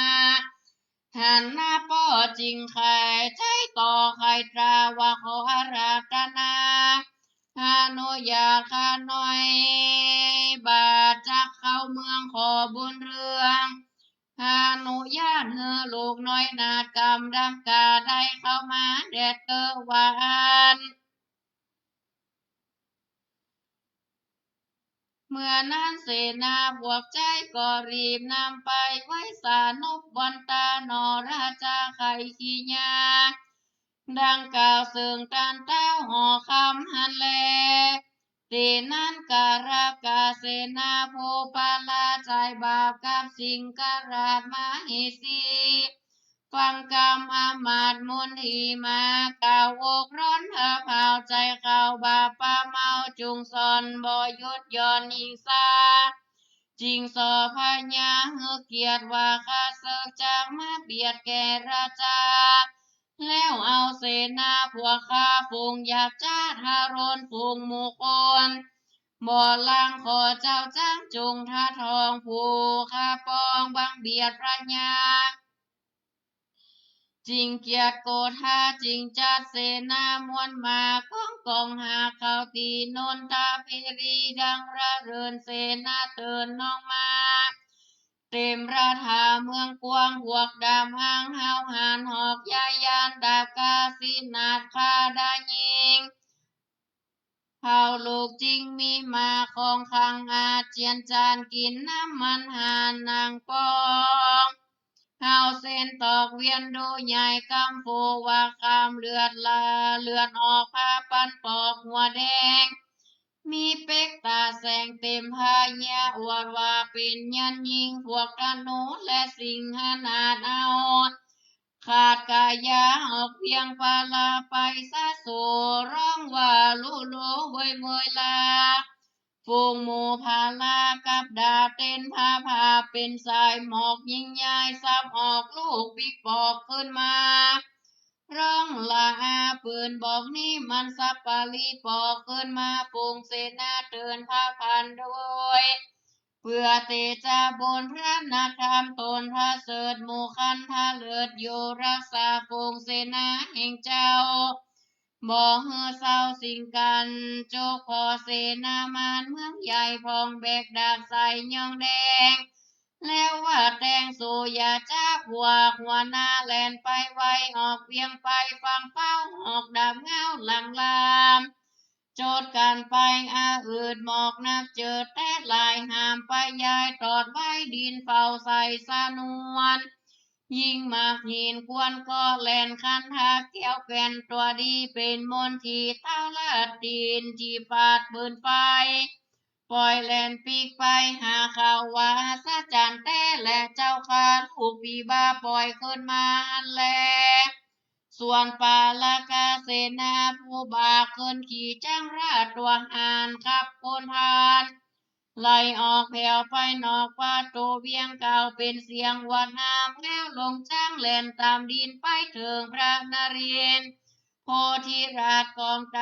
A: หันหน้าป้อจริงใครใช้ต่อใครตราว่าขออาราธนาฮาโนอยากข้าน้อยบาทจากเข้าเมืองขอบุญเรืองฮานุญาตเฮอลูกน้อยนากำดำกาได้เข้ามาแดดเกอวาน เมื่อนั้นเสนาบวกใจก็รีบนำไปไว้สานุบวันตานอราชาไข่ขี้ยาดังกล่าวซึ่งการเต้าห่อคำหันแลตีนั้นการาเสนาภูปาลาใจบาปกับสิ่งกราชมาหิสีฟังกรรมอามาตย์มนทีมากล่าวอกร้อนเผาใจเข้าบาปปะเมาจุงซอนบ่หยุดย่อนอิงสาจริงสอพญาเฮือเกียรติว่าข้าเสกจากมาเบียดแก่ราชาแล้วเอาเสนาพวกข้าฝูงหยาบจ้าทารนฝูงหมู่คนบ่ลางขอเจ้าจ้างจงท่าทองผู้ข้าปองบังเบียดพระญาจริงเกียรติโกธาจริงจัดเสนามวลมากองหาเขาตีนนทาเพรีดังระเรินเสนาเตือนน้องมาเต็มราธาเมืองกวางหวกดำหางหาวหานหอกยายานดาบกาสินาดคาดายิงเผาลูกจริงมีมาของขังอาเจียนจานกินน้ำมันหานางปองเฮาเส้นตอกเวียนดูใหญ่กำโฟว่าคำเลือดออกผ้าปันปอกหัวแดงมีเป็กตาแสงเต็มพายาอวดว่าเป็นยันยิงพวกกันโนและสิงหนาดเอาขาดกายาออกเพียงปาลาไปซะโสร้องว่าลูโลเวยเวยลาฝูงหมูพาลากับดาเต้นพาเป็นสายหมอกยิงใหญ่ซับออกลูกปิกปอกขึ้นมาร้องลาปืนบอกนี่มันสับปาลีปอกขึ้นมาฝูงเสนาเตือนพันด้วยเพื่อเตจาบนพระนาคามตนพระเสดหมู่คันทาเลิศอยู่รักษาฝูงเสนาแห่งเจ้าบ่เฮือเศร้าสิ่งกันโจกพอเสนามานเมืองใหญ่พองแบกดาบใส่ยองแดงแล้วว่าแตงสู่อย่าจ้าหัวหน้าแลนไปไวออกเวียงไปฟังเป้าออกดาบเงาหลังลามโจดกันไปอืดหมอกนักเจอแต่ลายหามไปยายตอดไว้ดินเฝ้าใส่สนวนยิ่งมากหินควรก็แลนคันหาเกี้ยวแก่นตัวดีเป็นมนทีเต้าลาดดินที่ปาดปืนไปปล่อยแลนปีกไปหาข่าวว่าซะจานแต่และเจ้าคาลูกปีบาปล่อยขึ้นมาแลส่วนปาลากาเสนาผู้บาขึ้นขี่จ้างราชตัวหานขับคนพานไล่ออกแผ่วไปนอกป่าโตเวียงเก่าเป็นเสียงวัดน้ำแล้วลงจ้างแล่นตามดินไปถึงพระนเรศโพธิราชกองต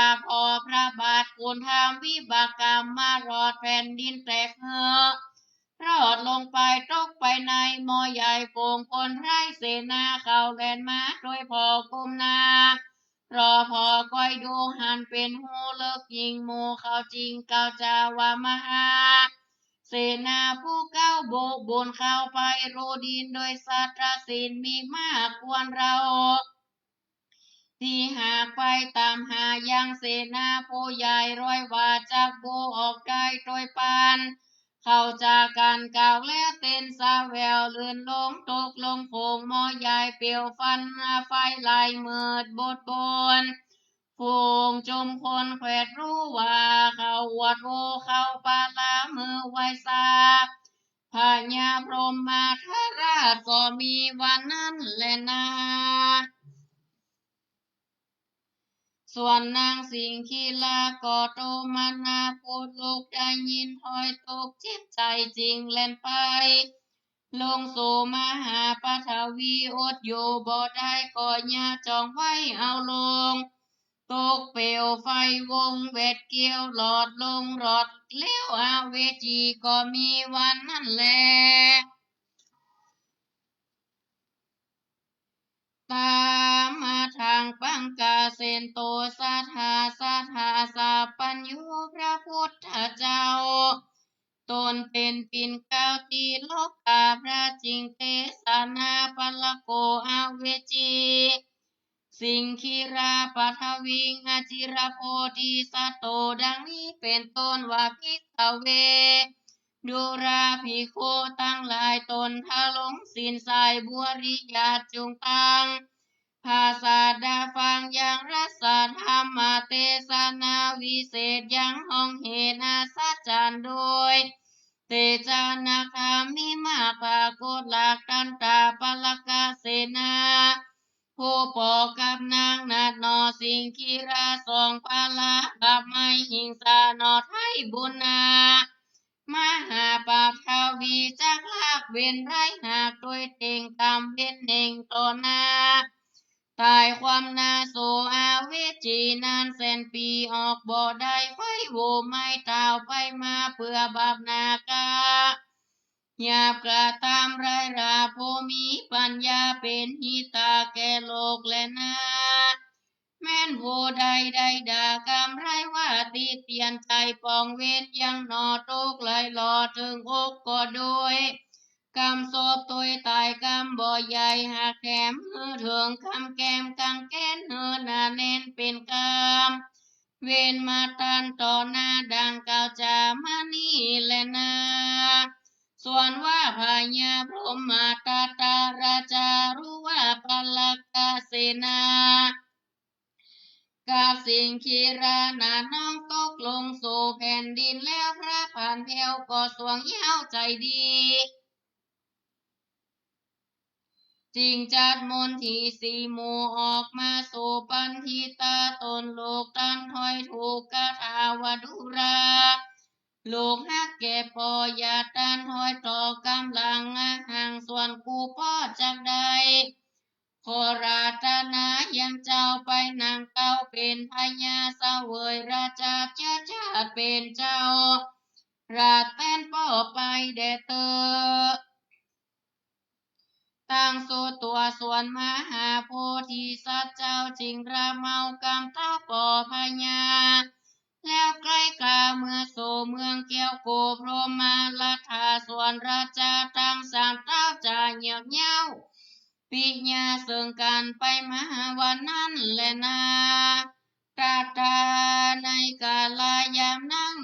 A: าพอพระบาทคุณทำวิบากกรรมมารอดแผ่นดินแตกเหือรอดลงไปตกไปในหม้อใหญ่โป่งคนไร้เสนาเข้าแลนมาโดยพอกุมนารอพอคอยดูหันเป็นหูเลิกยิงหมูเขาจริงเก่าจาวามหาเสนาผู้เก้าโบกบนเข้าไปโรดินโดยสัตรสินมีมากควรเราที่หากไปตามหายังเสนาผู้ใหญ่ร้อยว่าจากโบออกได้โดยปานเข้าจากกันกล่าวและเต้นสาแววเลื่อนลงตกลงโผงหม้อใหญ่เปลวฟันไฟลายมืดบดบนฝูงจมคนแขวดรู้ว่าเขาวัดโวเขาปาลามือไว้ซาพญาพรหมมาทราชก็มีวันนั้นแหละนาส่วนนางสิงคีลาก็โตมานาพูดลูกได้ยินถอยตกเจ็บใจจริงเล่นไปลงสู่มหาปฐวีอดอยู่บ่ได้ก็อย่าจองไว้เอาลงตกเปลวไฟวงเวทเกี่ยวหลอดลงหลอดเลี้ยวอาเวจีก็มีวันนั้นแลตามมาทางปังกาเซนโตสาธาสาปัญญูพระพุทธเจ้าตนเป็นปิ่นเกล้าตีโลกาพระจิงเทสนาปะละโกอาเวจี สิงคีราปัทวิงอจิรโพธิสัตโตดังนี้เป็นต้นว่าภิกขเวดูราภิกขุตั้งหลายตนทะลงศีลใส่บุริยาจุงตังภาษาดาฟังอย่างรัสธรรมเทศนาวิเศษยังห้องเหนาสัจจันโดยเตจานาคามิมาปะโกฏหลักตันตาปลกาเสนาผู้ปอกับนางนาดนอสิงคีราสองปาละบับไม่หิงสานอไทยบุญนามหาปาทาวีจักลากเว้นไรหากโดยเต็งกรรมเว้นเน่งต่อหน้าตายความนาโสอาเวจีนานแสนปีออกบ่ได้ไฟโวไม่ตาวไปมาเพื่อบาปนากาหยาบกระตามไรราโพมีปัญญาเป็นหิตาแก่โลกและนาแม่นโพใดใดด่ากรรมไรว่าตีเตียนใจปองเวทยังนอตกไหลหลอถึงอกก็โดยกรรมศพตัวตายกรรมบ่ใหญ่หากแถมเหือถึงคำแกมกังแก้นเหือหนาเน้นเป็นกรรมเวนมาตันต่อหน้าดังกล่าวจามานี่แลนาส่วนว่าพญาพรหมตาตาราจารู้ว่าปลักกาเสนา กาบสิงคีรานาน้องตกลงสู่แผ่นดินแล้วพระผ่านแผ่วก็สวงเย้าใจดีจิงจัดมนทีสีหมูออกมาสู่ปันทิตาตนโลกตันถอยถูกกะทาวดุราลูกฮักเก็บปออย่าตันถอยต่อกำลังห่างส่วนกูพ่อจากใดขอราตนายังเจ้าไปนางเก้าเป็นพญาเสวยราชาเชื้อชาติเป็นเจ้าราชแต้นป่อไปแดเตอตั้งสู่ตัวส่วนมหาโพธิสัตว์เจ้าจริงระเมากำเต้าป่อพญาแล้วใกล้กาเมื่อสู่เมืองเกี่ยวโกพรหมาลัทธาส่วนราชาตั้งสามเต้าจะเหยียบเย้าปิญาเสื่องกันไปมาวันนั้นแลนาตาตาในกาลายาม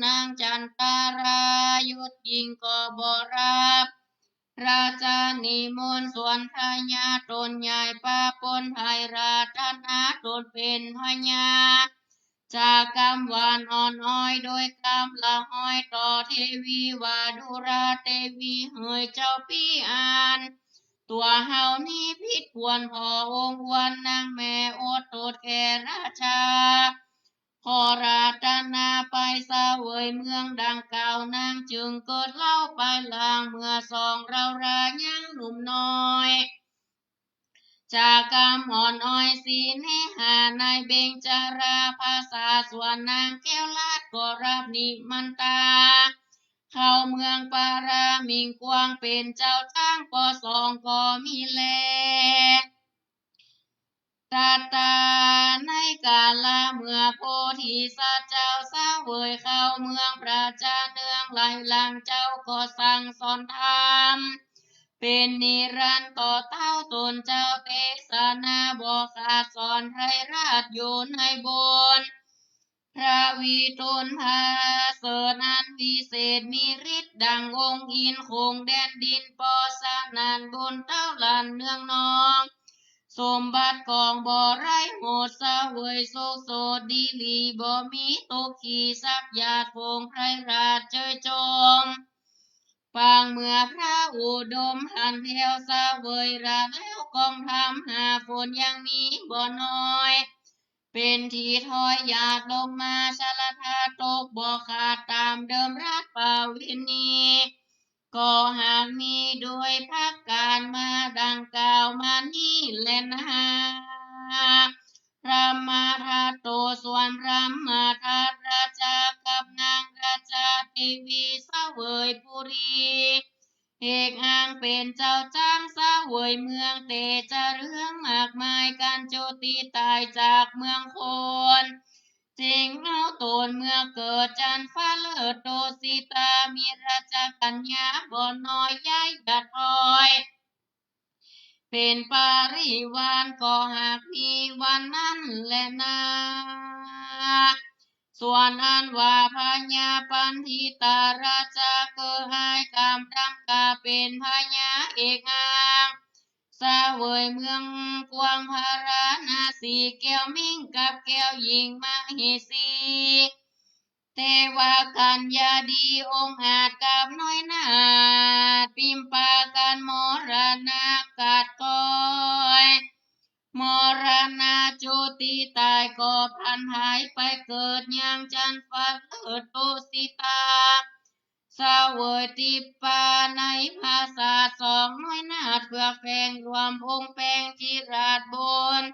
A: นางจันตารายุดยิงก็บ่รับราชานิมนต์ส่วนพญาตนใหญ่ป้าปนไทยราชนาตนเป็นพญาจากกรรมหวานอ่อนอ้อยโดยกรรมละห้อยต่อเทวีวาดุราเทวีเฮยเจ้าพี่อ่านตัวเฮานี่พิษควรพอองค์วันนางแม่อดโตดแก่ราชาขอราตนาไปเสวยเมืองดังเก่านางจึงเกิดเล่าไปลางเมื่อสองเรารายังหนุ่มน้อยจากกำอ่อนอ้อยสีเนหานายเบงจาราภาษาส่วนนางแก้วลาดก็รับนิมันตาเข้าเมืองปารามิงกวางเป็นเจ้าจ้างปอสองก็มีแลตาตาในกาลาเมื่อโพธิสัตว์เจ้าเสวยเข้าเมืองพระเจ้าเนืองไหลหลังเจ้าก็สั่งสอนธรรมเป็นนิรันดร์ต่อเต้าตนเจ้าเทศนาบอกขาดสอนให้ราชอยู่ในบนพระวิทูลภาเสนันวิเศษมีฤทธิ์ดังองค์อินคงแดนดินปอสนานบนเต้าลันเนืองนองสมบัติกองบ่อไรโหดเสวยโซโซดีลีบ่มีตกขี่สักญาติพงไพรราชเจยจมปางเมื่อพระอุดมหันเทวเสวยราชแล้วกองทำหาฝนยังมีบ่น้อยเป็นที่ถอยหยาดลงมาชลทาตกบ่ขาดตามเดิมรักป่าวินีก็หากมีด้วยพักการมาดังกล่าวมานี่แลนะพระมาทาโตส่วนพระมาทาราชากับนางราชาเทวีเสวยปุรีเอกอ้างเป็นเจ้าจ้างเสวยเมืองเตจะเรื่องมากมายการโจตีตายจากเมืองคนจริงเอาตนเมื่อเกิดจันฟ้าเลิศโตสีตามีราชกัญญาบ่น้อยย้ายหยัดถอย เ เป็นปริวารก็หากมีวันนั้นแหละนาส่วนอันว่าพญาปันธิตาราชาเกิดให้กำดำกาเป็นพญาเอกอางสาเวยเมืองกวางพาราณสีแก้วมิ่งกับแก้วหญิงมเหสีเทวากัญญาดีองค์อาจกับน้อยนาถปิมปากันมรณะกาดก้อยมรณะจุติตายก็พันหายไปเกิดยังจันทร์ฟ้าเกิดตุสิตาสาวติปาในภาษาสองน้อยนาถเพื่อแฝงรวมองค์แปลงจิราชบน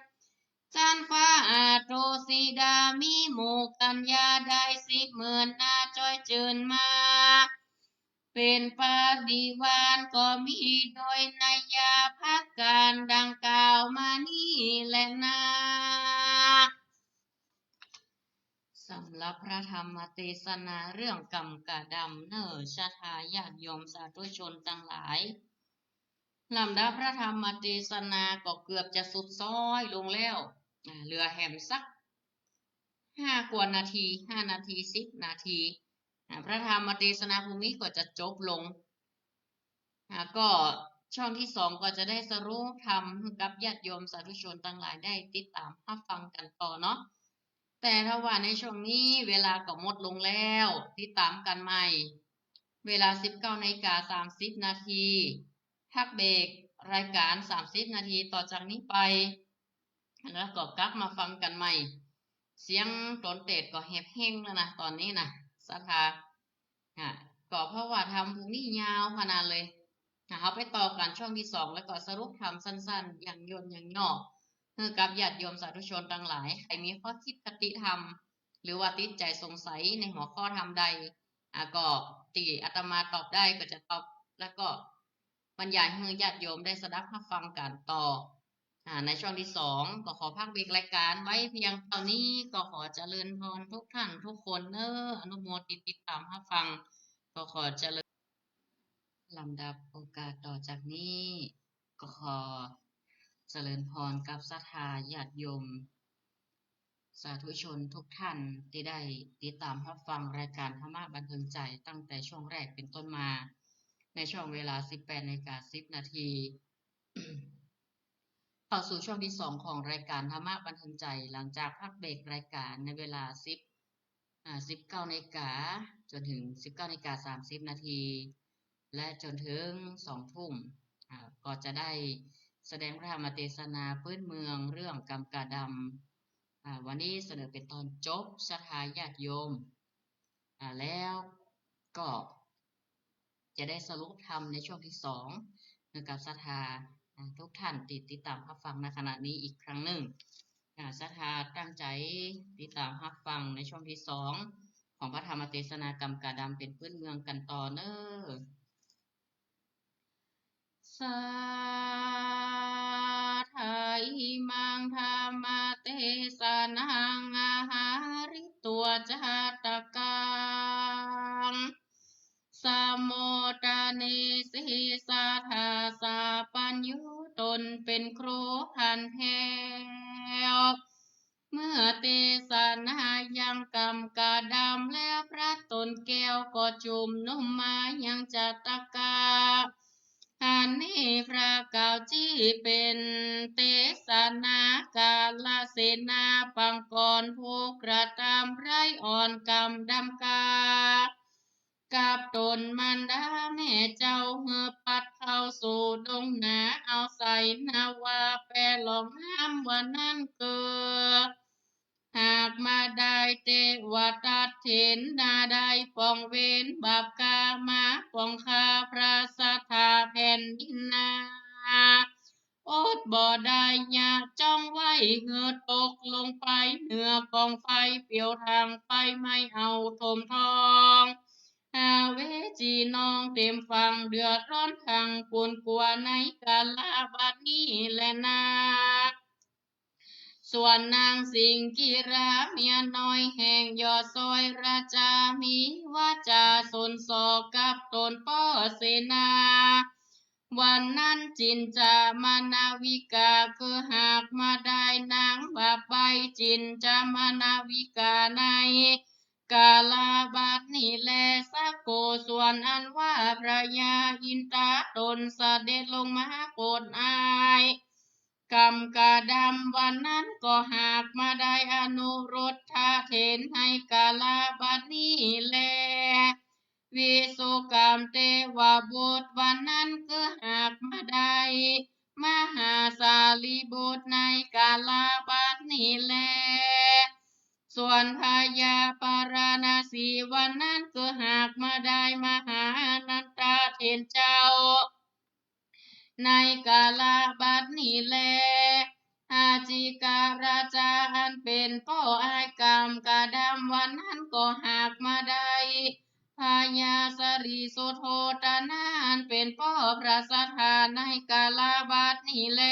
A: จันฟ้าอาโตสีดามีหมู่กัญญาได้10,000นาจ้อยเจิญมาเป็นปาริวารก็มีโดยนัยยาพักการดังกล่าวมานี่แหละนะสำหรับพระธรรมเทศนาเรื่องกรรมกะดำเนอชาทาญาติโยมสาธุชนทั้งหลายลำดับพระธรรมเทศนาก็เกือบจะสุดซ้อยลงแล้วเหลือแหมสัก5 กว่านาที5 นาที10 นาทีพระธรรมเทศนาพรุ่งนี้ก็จะจบลงก็ช่องที่2ก็จะได้สรุปธรรมกับญาติโยมสาธุชนทั้งหลายได้ติดตามรับฟังกันต่อเนาะแต่ถ้าว่าในช่วงนี้เวลาก็หมดลงแล้วติดตามกันใหม่เวลา 19:30 นาทีพักเบรกรายการ30 นาทีต่อจากนี้ไปแล้วก็กลับมาฟังกันใหม่เสียงตนเตดก็แหบแห้งแล้วนะตอนนี้นะสถาก็เพราะว่าทำพรุ่งนี้ยาวขนาดเลยเอาไปต่อกันช่วงที่2แล้วก็สรุปทำสั้นๆอย่างย่นอย่างย่อกับญาติโยมสาธุชนทั้งหลายใครมีข้อคิดคติธรรมหรือว่าติดใจสงสัยในหัวข้อธรรมใดก็ตีอาตมาตอบได้ก็จะตอบแล้วก็บรรยายให้ญาติโยมได้สดับรับฟังกันต่อในช่วงที่2ก็ขอพักเบรกรายการไว้เพียงเท่านี้ก็ขอเจริญพรทุกท่านทุกคนอนุโมทนาติดตามรับฟังก็ขอเจริญลำดับโอกาสต่อจากนี้ก็ขอเจริญพรกับศรัทธาญาติโยมสาธุชนทุกท่านที่ได้ติดตามรับฟังรายการธรรมะบันเทิงใจตั้งแต่ช่วงแรกเป็นต้นมาในช่วงเวลา 18:10 นาทีเข้าสู่ช่วงที่2ของรายการธรรมะบันเทิงใจหลังจากพักเบรกรายการในเวลา19 นาฬิกาจนถึง 19:30 นาทีและจนถึง 2 ทุ่มก็จะได้แสดงพระธรรมเทศนาพื้นเมืองเรื่องกรรมกะดำวันนี้เสนอเป็นตอนจบศรัทธาญาติโยมแล้วก็จะได้สรุปธรรมในช่วงที่2กับศรัทธาทุกท่านติดตามรับฟังในขณะนี้อีกครั้งหนึ่งศรัทธาตั้งใจติดตามรับฟังในช่วงที่2ของพระธรรมเทศนากรรมกะดำเป็นพื้นเมืองกันต่อเนอสาไทยมังธรรมเทศนังอาหาริตัวจัตตกังสมโมตานิสิสาธาสาปัญยุตนเป็นครูพันแถวเมื่อเทศนายังกรรมกะดำแล้วพระตนแก้วก็จุมนุมมายังจัตตกาอันนี้พระเก่าจี้เป็นเทศนากาลเสนาปังกรผู้กระทำไรอ่อนกรรมดำกากับตนมันดาแม่เจ้าเมื่อปัดเข้าสู่ดงนาเอาใส่นาวาแปรหลองห้ามวันนั้นเกิดหากมาได้เทวตัดเถนนาได้ป้องเว้นบาปกามาป้องคาพระสัทธาแผ่นดินนาอดบ่ได้ยากจ้องไว้เหือตกลงไปเหนือกองไฟเปี่ยวทางไฟไม่เอาทมทองเวจีน้องเต็มฟังเดือดร้อนทางปวนกลัวในกาลาบัดนี้แลนาส่วนนางสิงกิราเมียน้อยแห่งยอดซอยราชามีวาจาสนสอกับตนป้อเสนา วันนั้นจินจะมานาวิกาคือหากมาได้นางบาปใบจินจะมานาวิกาในกาลาบาทนี่แลสักโกส่วนอันว่าพระยาอินตาตนเสด็จลงมาโปรดอายกรรมกาดำวันนั้นก็หากมาได้อนุรสทาเถนให้กาลาบาทนี้แล วิสุกรรมเทวบุตรวันนั้นก็หากมาได้มหาสาลีบุตรในกาลาบัดนี้แลส่วนพญาปาราณสีวันนั้นก็หากมาได้มหานันตาเถนเจ้าในกาลาบัดนี้แลอาจิการาจาอันเป็นพ่ออายกรรมกาดำวันนั้นก็หากมาได้พญาสรีโสโทตนานเป็นพ่อพระสัทธาในกาลาบัดนี้แล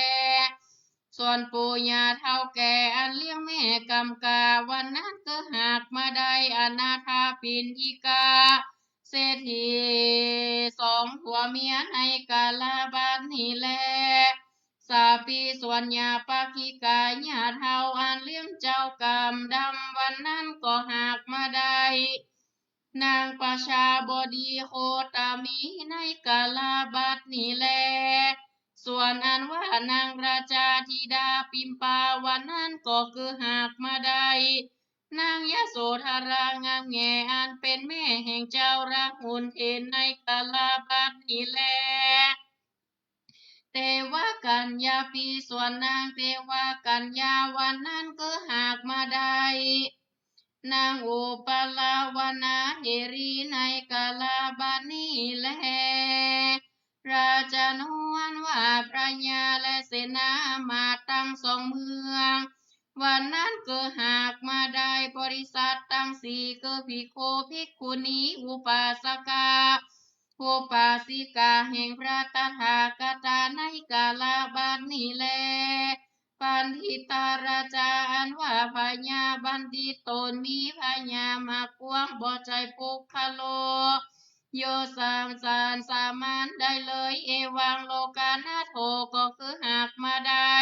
A: ส่วนปู่ย่าเฒ่าแก่อันเลี้ยงแม่กำกาวันนั้นก็หากมาได้อนาถาปิณฑิกา เศรษฐีสองผัวเมียในกาลาบานนี่แลสาปีส่วนยาปากิกายญาเทาอันเลี้ยงเจ้ากรรมดำวันนั้นก็หากมาได้นางประชาบดีโคตามีในกาลาบัดนี่แลส่วนอันว่านางราชาธิดาปิมปาวันนั้นก็คือหากมาได้นางยโสธรางามแงอันเป็นแม่แห่งเจ้ารักหุนเทนในกาลาบัดนี่แลเทวกัญญาปีส่วนนางเทวกัญญาวันนั้นก็หากมาได้นางโอปลาวนาเฮรีในกาลาบานีแลราชนวนว่าพระยาและเสนามาตั้งสองเมืองวันนั้นก็หากมาได้บริษัทตั้งสี่ก็ภิกขุภิกขุณีอุปาสกาผู้ปาสิกาแห่งพระตถาคตาในกาลาบาดนี้แลปันทิตาราชาอันว่าพญาบัณฑิตตนมีพญามากวงบ่ใจปุกคโลโยสามสารสามัญได้เลยเอวังโลกานาโถก็คือหากมาได้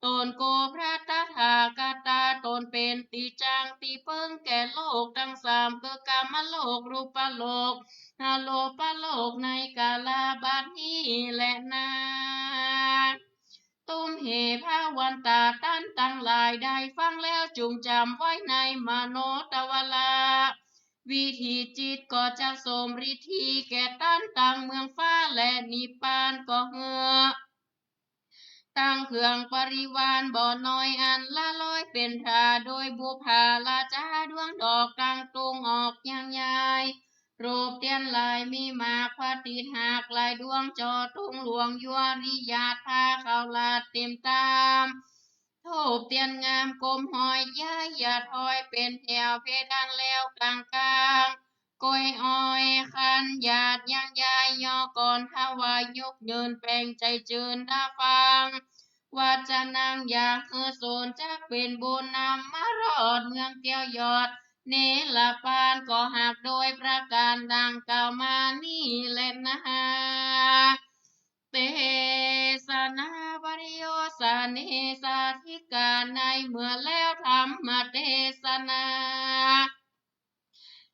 A: ตนโกพระตถาคตาตนเป็นติจังติเพิ่งแก่โลกทั้งสามคือกามโลกรูปโลกอโลปโลกในกาลาบัดนี้แหละนาตุ้มเหภาวันตาตั้นตั้งหลายได้ฟังแล้วจุงจำไว้ในมโนตวลาวิธีจิตก็จะสมฤทธิแก่ตั้นตั้งเมืองฟ้าและนิพพานก็เหือตั้งเครื่องปริวานบ่อน้อยอันละลอยเป็นทาโดยบุพาลาจาดวงดอกกลางตุงออกยังยายรูปเตียนลายมีมากพระติดหากลายดวงจอตุงหลวงยัวริยาพาเขาลาดเต็มตามทูบเตียนงามกลมหอยย้ายอย่าถอยเป็นแถวเพดานแล้วกลางกลางกอยอ้อยคันหยาดยังยายยอก่อนทวายยกยืนแปลงใจจืนดาฟังว่าจะนางอยากคือโซนจะเป็นบุญนำมารอดเมืองเตียวยอดเนลปานก็หากโดยประการดังกล่าวมานี่แหละนะเตสนาบริโยสาเนสาธิกาในเมื่อแล้วธรรมเทศนา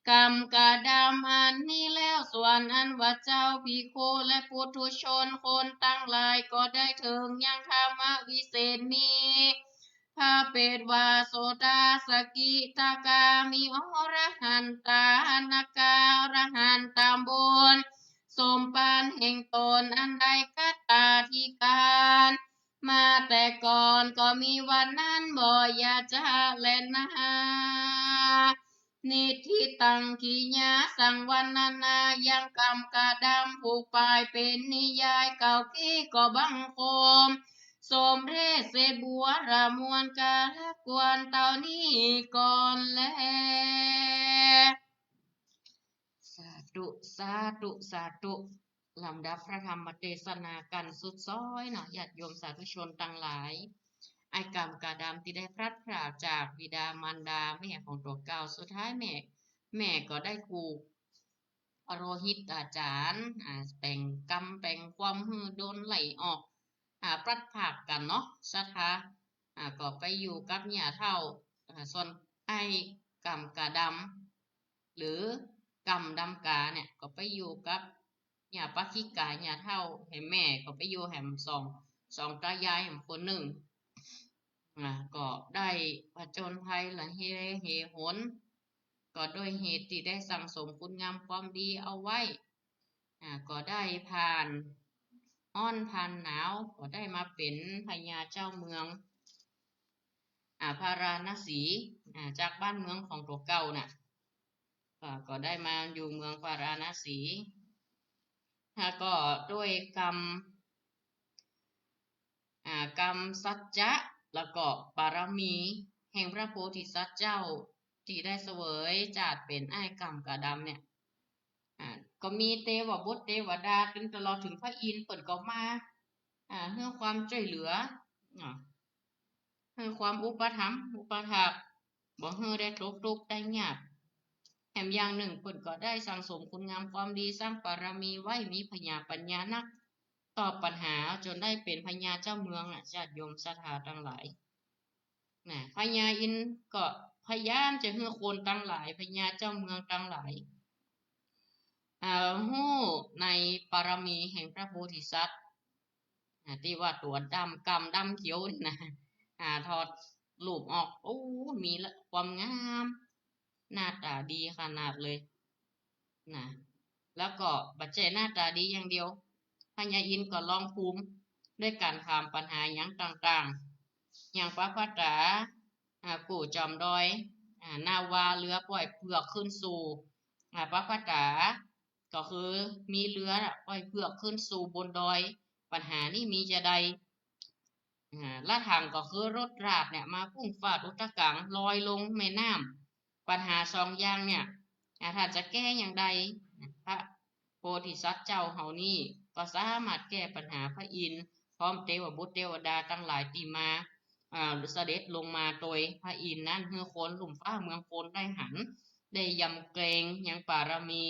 A: กรรมกาดำอันนี้แล้วส่วนอันว่าเจ้าภิกขุและปุถุชนคนตั้งหลายก็ได้ถึงยังธรรมวิเศษนี้พระเปตวาโสดาสกิทากามีอรหันตานาการหันตามบุญสมปานแห่งตนอันใดกัตตาธิการมาแต่ก่อนก็มีวันนั้นบ่อยาจะแลนะนิทิตังกิญาสังวันนานายังกรรมกาดำผูกปลายเป็นนิยายเก่ากี้ก็บังคมสมเรศเสดบัวรามวนกาละกวนเต่านี้ก่อนแลสาธุสาธุสาธุลำดับพระธรรมเทศนากันสุดซ้อยเนาะญาติโยมสาธุชนทั้งหลายไอกรรมกาดำที่ได้พลัดพรากจากบิดามารดาแม่ของตัวเก่าสุดท้ายแม่ก็ได้ถูก โรหิตอาจารย์แป่งกรรมแป่งความฮือโดนไหลออกปลัดผากกันเนาะสถาก็ไปอยู่กับหญ้าเท่าส่วนไอ้กรรมกาดำหรือกรรมดำกาเนี่ยก็ไปอยู่กับหญ้าปักขิกาหญ้าเท่าแห่แม่ก็ไปอยู่แห่มสองตายายแห่มคนหนึ่งก็ได้ผจญภัยละเหหนก็โดยเหตุที่ได้สั่งสมคุณงามความดีเอาไว้ก็ได้ผ่านอ้อนผ่านหนาวก็ได้มาเป็นพญาเจ้าเมืองพาราณสีจากบ้านเมืองของตัวเก่าน่ะก็ได้มาอยู่เมืองพาราณสีก็ด้วยกรรมสัจจะแล้วก็บารมีแห่งพระโพธิสัตว์เจ้าที่ได้เสวยจาดเป็นไอ้กรรมกะดำเนี่ยก็มีเทวบุตรเทวดาจนตลอดถึงพระอินทร์เปิดก็มาเพื่อความช่วยเหลือเพื่อความอุปถัมภ์อุปถัมภ์บ่เฮือได้ตกทุกข์ได้ยากแถมอย่างหนึ่งเปิดก็ได้สั่งสมคุณงามความดีสร้างบารมีไว้มีพญาปัญญานักตอบปัญหาจนได้เป็นพญาเจ้าเมืองญาติโยมศรัทธาทั้งหลายพญาอินทร์ก็พยายามจะเฮือคนทั้งหลายพญาเจ้าเมืองทั้งหลายฮู้ในปารมีแห่งพระโพธิสัตว์ที่ว่าตัวดำกำดำเขียวนี่นะถอดรูปออกโอ้มีความงามหน้าตาดีขนาดเลยนะแล้วก็บัจเจหน้าตาดีอย่างเดียวพญาอินทร์ก็ลองภูมิด้วยการถามปัญหาอย่างต่างๆอย่างพระพัตตาปู่จอมดอยนาวาเรือปล่อยเผือกขึ้นสู่พระพัตตาก็คือมีเรือปล่อยเผือกขึ้นสู่บนดอยปัญหานี่มีจะใดละทางก็คือรถราบเนี่ยมาพุ่งฟาดอุตกังลอยลงแม่น้ำปัญหาสองอย่างเนี่ยถ้าจะแก้อย่างใดพระโพธิสัตว์เจ้าเฮานี่ก็สามารถแก้ปัญหาพระอินทร์พร้อมเทวบุตรเทวดาทั้งหลายที่มาเสด็จลงมาโดยพระอินทร์นั้นเฮือคนหลุมฟ้าเมืองคนได้หันได้ยำเกรงยังปารมี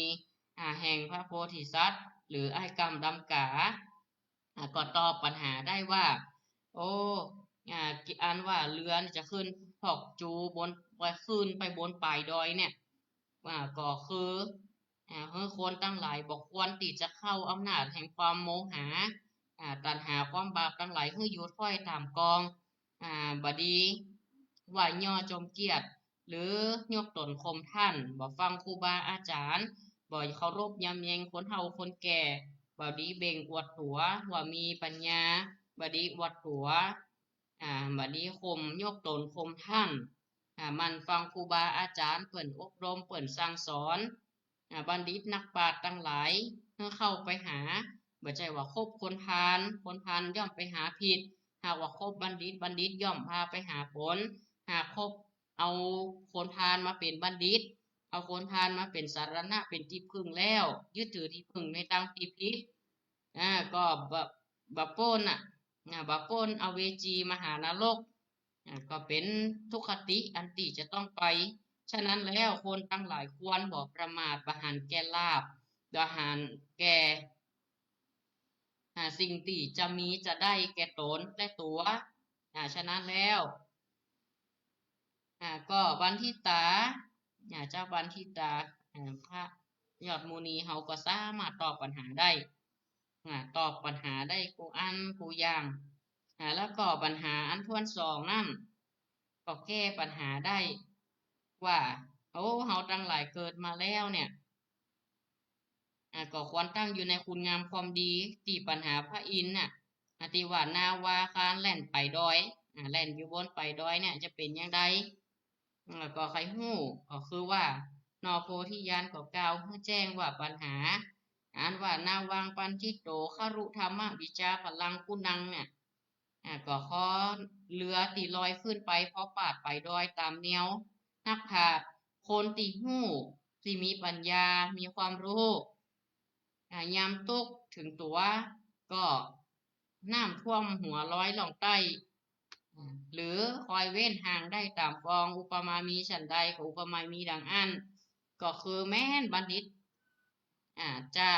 A: แห่งพระโพธิสัตว์หรือไอ้กรรมดำกาก็ตอบปัญหาได้ว่าโอ้อันว่าเรือจะขึ้นพอกจูบนไปขึ้นไปบนปลายดอยเนี่ยก็คือคนตั้งหลายบอกควรที่จะเข้าอำนาจแห่งความโมหะตัณหาความบาปตั้งหลายคืออยู่ถ้อยตามกองบดีว่าย่อจมเกียรติหรือยกตนข่มท่านบ่ฟังครูบาอาจารย์บ่เคารพยำแยงคนเฒ่าคนแก่บ่ดีเบ่งอวดตัวว่ามีปัญญาบ่ดีอวดตัวบัดนี้ข่มยกตนข่มท่านมันฟังครูบาอาจารย์เปิ่นอบรมเปิ่นสั่งสอนบัณฑิตนักปราชญ์ทั้งหลายเมื่อเข้าไปหาบ่ใจว่าคบคนพาลคนพาลย่อมไปหาผิดหากว่าคบบัณฑิตบัณฑิตย่อมพาไปหาผลหากคบเอาคนพาลมาเป็นบัณฑิตเอาคนพาลมาเป็นสารณะเป็นที่พึ่งแล้วยึดถือที่พึ่งในทางที่ผิดก็บะโป้นบะโป้นอเวจีมหานรกก็เป็นทุกขติอันติจะต้องไปฉะนั้นแล้วคนทั้งหลายควรบ่ประมาทประหารแก่ลาภประหารแก่สิ่งที่จะมีจะได้แก่ตนและตัวฉะนั้นแล้วก็บันทิตาเจ้าบันทิตาพระยอดมุนีเฮาก็สามารถตอบปัญหาได้ตอบปัญหาได้กูอันกูอย่างแล้วก็ปัญหาอันทวนสองนั่นก็แก้ปัญหาได้ว่าโอ้เฮาตั้งหลายเกิดมาแล้วเนี่ยก็ควรตั้งอยู่ในคุณงามความดีที่ปัญหาพระอินทร์ที่ว่านาวาคารแล่นไปดอยแล่นอยู่บนไปดอยเนี่ยจะเป็นอย่างไรก็ใครฮู้ก็คือว่านอโพธิญาณก็กล่าวให้แจ้งว่าปัญหาอ่านว่านาวางปันทิโตคารุธรรมวิจาพลังกุนังเนี่ยก็ขอเรือตีลอยขึ้นไปเพราะปาดไปดอยตามแนวนักผาดคนตีหู้ที่มีปัญญามีความรู้ยามตกถึงตัวก็น้ำท่วมหัวร้อยล่องใต้หรือคอยเว้นห่างได้ตามฟองอุปมามีฉันใดกับอุปมามีดังอันก็คือแม่นบัณฑิต จะ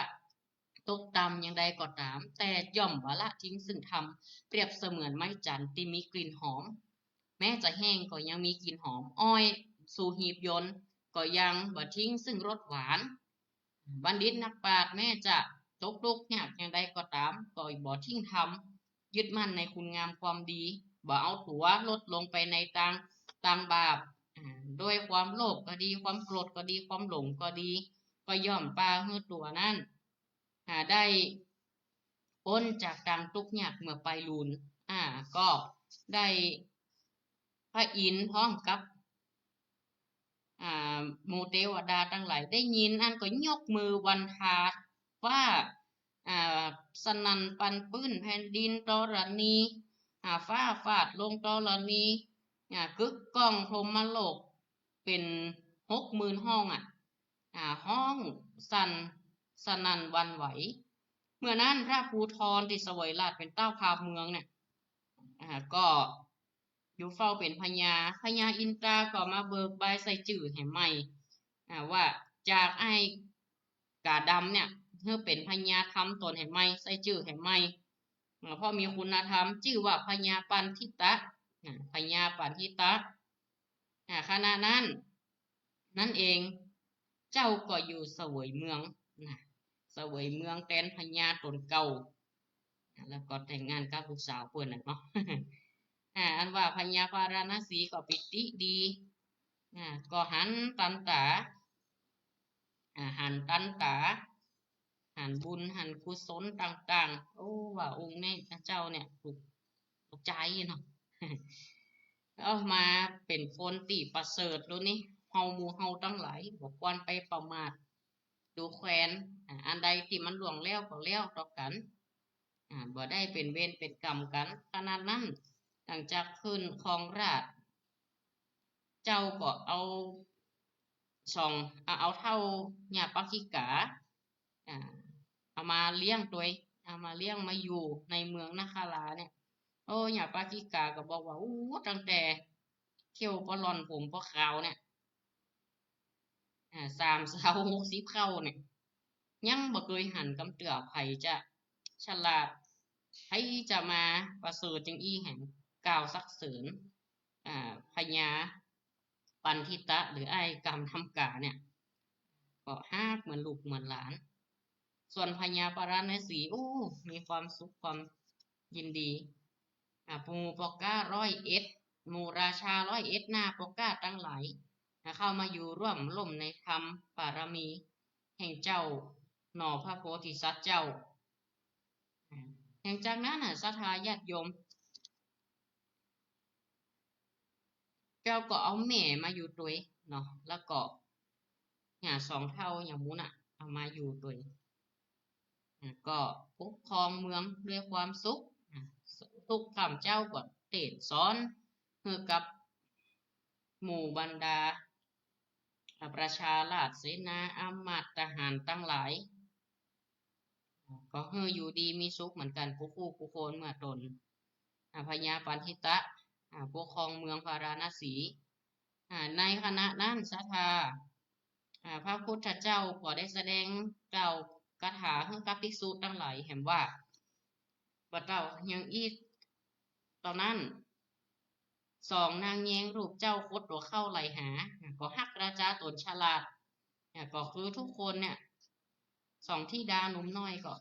A: ตกต่ำอย่างใดก็ตามแต่ย่อมว่าละทิ้งซึ่งทำเปรียบเสมือนไม้จันทร์ที่มีกลิ่นหอมแม้จะแห้งก็ยังมีกลิ่นหอมอ้อยสู่หีบยนต์ก็ยังบ่ทิ้งซึ่งรสหวานบัณฑิตนักปราชญ์แม้จะตกทุกข์ยากอย่างใดก็ตามก็บ่ทิ้งทำยึดมั่นในคุณงามความดีบ่เอาตัวลดลงไปในทางบาปด้วยความโลภก็ดีความโกรธก็ดีความหลงก็ดีก็ย่อมปาให้ตัวนั้นได้พ้นจากทางทุกข์ยากเมื่อไปลุนก็ได้พระอินทร์พร้อมกับหมู่เทวดาทั้งหลายได้ยินอันก็ยกมือวันทาว่าสนั่นปันปื้นแผ่นดินธรณีฟ้าฟาดลงธรณีกึกก้องพรหมโลกเป็น60,000ห้องห้องสั่นสนั่นหวันไหวเมื่อนั้นพระภูธรที่เสวยราชเป็นเต้าพาเมืองเนี่ยก็อยู่เฝ้าเป็นพญาอินทราก็มาเบิกใบใส่จื่อให้ใหม่ว่าจากไอ้กาดำเนี่ยเพื่อเป็นพญาทำตนให้ใหม่ใส่จื่อให้ใหม่เพราะมีคุณธรรมชื่อว่าพญาปันทิตะพญาปันทิตะขณะนั้นนั่นเองเจ้าก็อยู่เสวยเมืองเสวยเมืองแทนพญาตนเก่าแล้วก็แต่งงานกับลูกสาวเพื่อนเนาะอันว่าพญาพาราณสีก็ปิติดีก็หันตันตาหันบุญหันกุศลต่างๆโอ้ว่าองค์นี้เจ้าเนี่ยถูกใจเนาะเอามาเป็นคนตีประเสริฐรู้นี่เฮาหมู่เฮาตั้งหลายบอกควรไปประมาทดูแควนอันใดที่มันล่วงแล้วก็แล้วต่อกันบ่ได้เป็นเวรเป็นกรรมกันขนาดนั้นหลังจากขึ้นครองราชเจ้าก็เอาเท่าญาปักขิกาเอามาเลี้ยงตัวเอามาเลี้ยงมาอยู่ในเมืองนาคาลาเนี่ยโอ้ญาปักขิกาก็บอกว่าอู้ตั้งแต่เขี้ยวปลอนผมปขาวเนี่ย30 เข้าเนี่ยยังบ่เคยหันกำเตือไผจะฉลาดให้จะมาประเสริฐจังอี้แห่งกล่าวสักเสริญพญาปันทิตะหรือไอ้กรรมทำกาเนี่ยก็ฮักเหมือนลูกเหมือนหลานส่วนพญาปาราณสีโอ้มีความสุขความยินดีปูปอกก้า101หมู่ราชา101หน้าปอกก้าตั้งหลายเข้ามาอยู่ร่วมล่มในธรรมปารมีแห่งเจ้าหน่อพระโพธิสัตว์เจ้าแห่งจากนั้นศรัทธาญาติโยมเจ้าก็เอาแม่มาอยู่ด้วยเนาะแล้วก็2 เท่าอย่างมู้น่ะเอามาอยู่ด้วยก็ปกครองเมืองด้วยความสุขทุกข้ามเจ้าก็เทศสอนเพื่อกับหมู่บรรดาประชาราษฎรเสนาอำมาตย์ทหารตั้งหลายก็อยู่ดีมีสุขเหมือนกันผู้คนเมื่อตนพญาปันทิตะปกครองเมืองพาราณสีในขณะนั้นศรัทธาพระพุทธเจ้าก็ได้แสดงกล่าวคาถาให้กับภิกษุทั้งหลายเห็นว่าบัดเจ้ายังอีกตอนนั้น2 นางแยงรูปเจ้าคดตัวเข้าไหลหาก็ฮักราชาตนฉลาดก็คือทุกคนเนี่ย2 ธิดาหนุ่มน้อยก็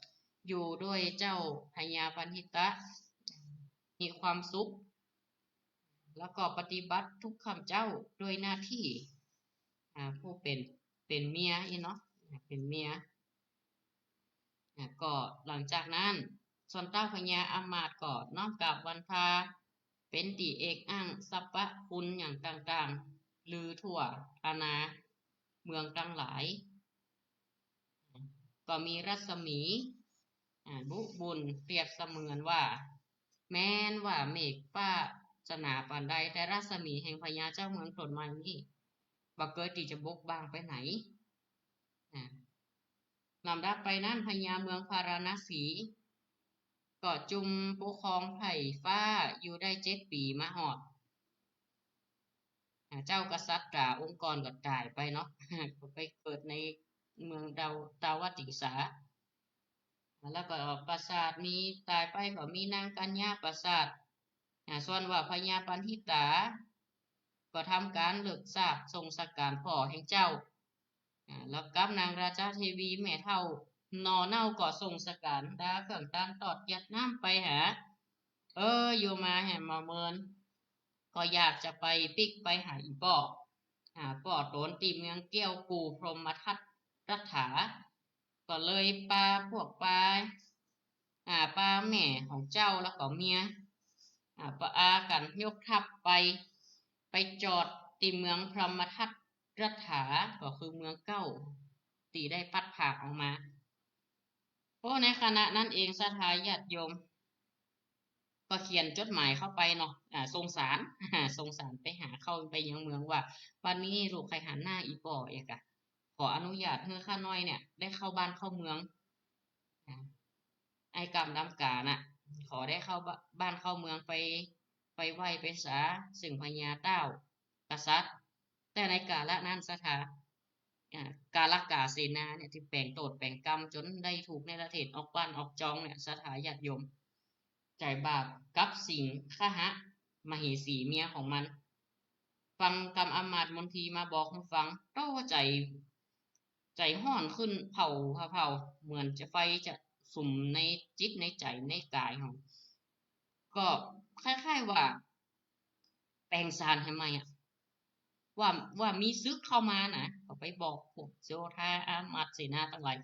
A: อยู่ด้วยเจ้าพญาปันทิตะมีความสุขแล้วก็ปฏิบัติทุกคำเจ้าโดยหน้าที่ผู้เป็นเมียเนาะเป็นเมียก็หลังจากนั้นส่วนเต้าพญาอมาตย์ก็น้อมกราบวันทาเป็นตีเอกอ้างสัพพะคุณอย่างต่างๆลือทั่วอาณาเมืองตั้งหลายก็มีรัศมีบุญเปรียบเสมือนว่าแม้นว่าเมฆฟ้าจะหนาปานใดแต่รัศมีแห่งพญาเจ้าเมืองตนมานี้บ่เกิดที่จะบกบางไปไหนลำดับไปนั้นพญาเมืองพาราณสีก็จุมปกครองไผ่ฟ้าอยู่ได้7 ปีมาหอดเจ้ากษัตริย์องค์กรก็ตายไปเนาะก็ไปเกิดใน เมืองดาวติสาแล้วก็ปราสาทมีตายไปก็มีนางกัญญาปราสาทส่วนว่าพญาปันธิตาก็ทำการเลิกทราบทรงสการพ่อแห่งเจ้าแล้วกับนางราชาเทวีแม่เฒ่านอเน่าก็ทรงสการดาเครื่องตานตอดยัดน้ำไปหาอยู่มาแห่มาเมินก็อยากจะไปปิกไปหาอีป่อป่อโตนตีเมืองเกี้ยวกูพรหมทัตรัฐาก็เลยปาพวกปาปาแม่ของเจ้าแล้วก็เมียปะอากันยกทัพไปจอดตีเมืองพรหมทัตรัฐาก็คือเมืองเก้าตีได้พัดผ่าออกมาเพราะในขณะนั้นเองสถาญาติโยมก็เขียนจดหมายเข้าไปเนาะส่งสารส่งสารไปหาเข้าไปยังเมืองว่าวันนี้ลูกใครหันหน้าอีป่อเอกอะขออนุญาตให้ข้าน้อยเนี่ยได้เข้าบ้านเข้าเมืองไอ้กรรมดำกาน่ะขอได้เข้าบ้านเข้าเมืองไปไหว้ไปสาซึ่งพญาเต้ากษัตริย์แต่ในกาละนั้นสถากาลกาเสนาเนี่ยที่แปลงโตดแปลงกรรมจนได้ถูกในประเทศออกบ้านออกจองเนี่ยสถาญาติโยมใจบาปกับสิ่งข้าหะมเหสีเมียของมันฟังกรรมอำมาตย์มนทีมาบอกให้ฟังก็ใจห้อนขึ้นเผาเหมือนจะไฟจะสุ่มในจิตในใจในกายของก็คล้ายๆว่าแปลงสารให้ไหมอ่ะว่าว่ามีซึกเข้ามานะก็ไปบอกพวกโจธาอามาตย์เสนาทั้งหลาย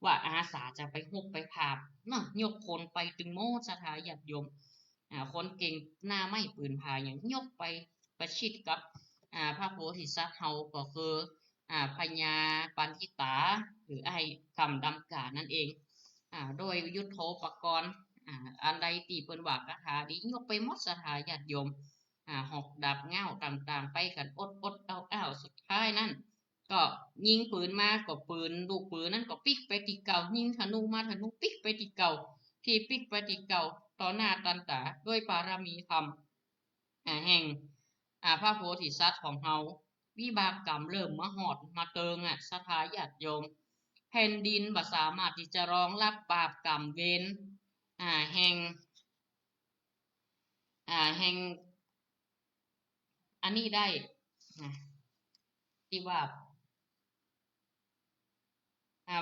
A: ว่าอาสาจะไปฮุบไปพาบเนาะยกคนไปตึงโม่สถาญาติโยมคนเก่งหน้าไม่ปืนพาอย่างยกไปประชิดกับพระโพธิสัตว์เฮาก็คือพญาปันธิตาหรือไอ้กำดำกานั่นเองโดยยุทโธปกรณ์อันใดตีเปิ้นว่ากถาดียกไปหมดสถาญาติโยมหอกดาบเง่าต่างๆไปกันอดเอาสุดท้ายนั่นก็ยิงปืนมาก็ปืนลูกปืนนั้นก็ปิกไปที่เก่ายิงธนูมาธนูปิกไปที่เก่าที่ปิกไปที่เก่าต่อหน้าตันตาด้วยบารมีธรรมแห่งพระโพธิสัตว์ของเฮาวิบากกรรมเริ่มมาหอดมาเติงสถาญาติโยมแผ่นดินบ่สามารถที่จะรองรับบาปกรรมเวรแห่งแห่งอันนี้ได้นะที่ว่า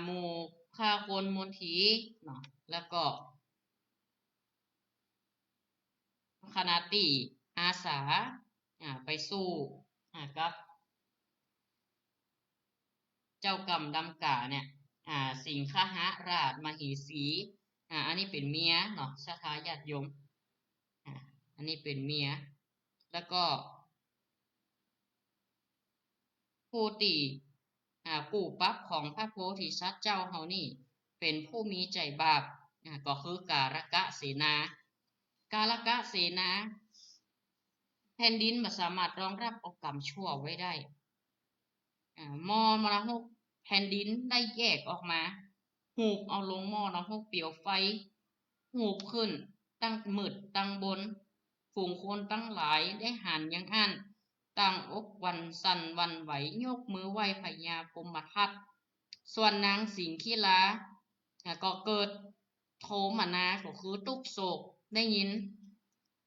A: หมู่ฆ่าคนมนถีเนาะแล้วก็คณะตีอาสาไปสู้กับเจ้ากรรมดำกาเนี่ยสิงคหราชมเหสีอันนี้เป็นเมียเนาะสถาญาติโยมอันนี้เป็นเมียแล้วก็ผู้ตีปู่ปั๊บของพระโพธิสัตว์เจ้าเฮานี่เป็นผู้มีใจบาปก็คือกาลกะเสนากาลกะเสนาแผ่นดินบ่สามารถรองรับเอากรรมชั่วไว้ได้มอมรหกแผ่นดินได้แยกออกมาหูบเอาลงมอมรหกเปลวไฟหูบขึ้นตั้งมืดตั้งบนฝูงคนตั้งหลายได้หันยังอั้นตั้งอกวันสั่นวันไหวยกมือไหว้พญาพมทัตส่วนนางสิงคีลาก็เกิดโทมนาก็คือตุกโศกได้ยิน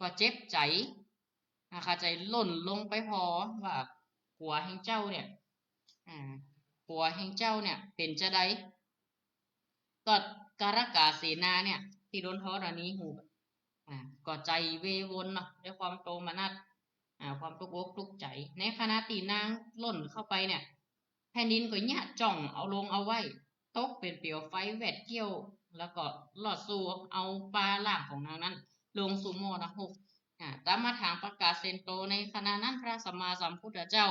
A: ก็เจ็บใจใจหล่นลงไปพอว่าผัวแห่งเจ้าเนี่ยผัวแห่งเจ้าเนี่ยเป็นจะได้ก็การกาเสนาเนี่ยที่โดนทอดอันนี้หูก็ใจเววนเนาะด้วยความโตมนัสความทุกข์อกทุกข์ใจในขณะตีนางหล่นเข้าไปเนี่ยแผ่นดินก็เนี่ยจ่องเอาลงเอาไว้ตกเป็นเปลวไฟแวดเกี้ยวแล้วก็ลอดสู่เอาปลาล่างของนางนั้นลงสู่หม้อนะฮกตามมาทางประกาศเซนโตในขณะนั้นพระสัมมาสัมพุทธเจ้า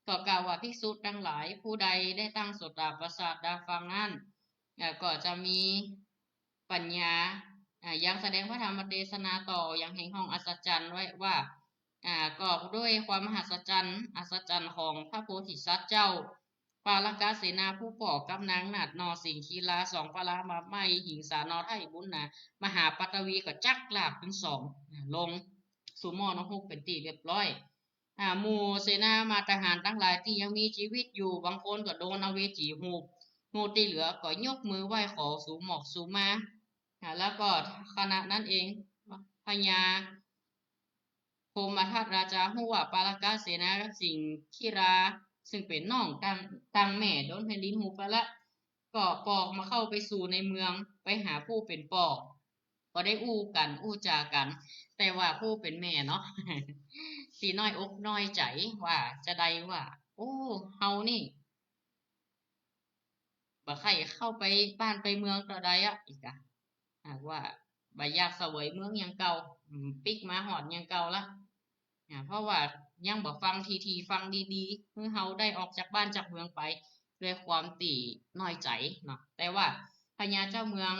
A: ก็กล่าวว่าภิกษุทั้งหลายผู้ใดได้ตั้งโสตประสาทดาฟังนั้นก็จะมีปัญญายังแสดงพระธรรมเทศนาต่อยังแห่งห้องอัศจรรย์ไว้ว่าก็ด้วยความมหัศจรรย์อัศจรรย์ของพระโพธิสัตว์เจ้าปาลกาเสนาผู้ปอกกับนางนาดนอสิงคีลาสองปลามาไม่หิงสานอไทยบุญนะมหาปัตวีก็จักลาบเป็นสองลงสู่หม้อน้องฮุกเป็นตีเรียบร้อยหมู่เสนามาทหารทั้งหลายที่ยังมีชีวิตอยู่บางคนก็โดนเอาเวจีหู หมู่ที่เหลือก็ยกมือไหว้ขอสู่หมอกสู่มาแล้วก็ขณะนั้นเองพญาโคมทัตราชาฮู้ว่าปาลกาเสนาสิงห์คิราซึ่งเป็นน้องต่างแม่โดนแผ่นดินหูไปละก็ปอกมาเข้าไปสู่ในเมืองไปหาผู้เป็นปอกก็ได้อู้กันอู้จากัน แต่ว่าผู้เป็นแม่เนาะ สีน้อยอกน้อยใจว่าจะได้ว่าโอ้เฮานี่บ่ใครเข้าไปบ้านไปเมืองต่อใดอ่ะอีกอะหากว่าบ่อยากเสวยเมืองอย่างเก่าปิกมาหอดอย่างเก่าละเพราะว่ายังบ่ฟังทีฟังดีๆเมื่อเฮาได้ออกจากบ้านจากเมืองไปด้วยความตีน้อยใจเนาะแต่ว่าพญาเจ้าเมือง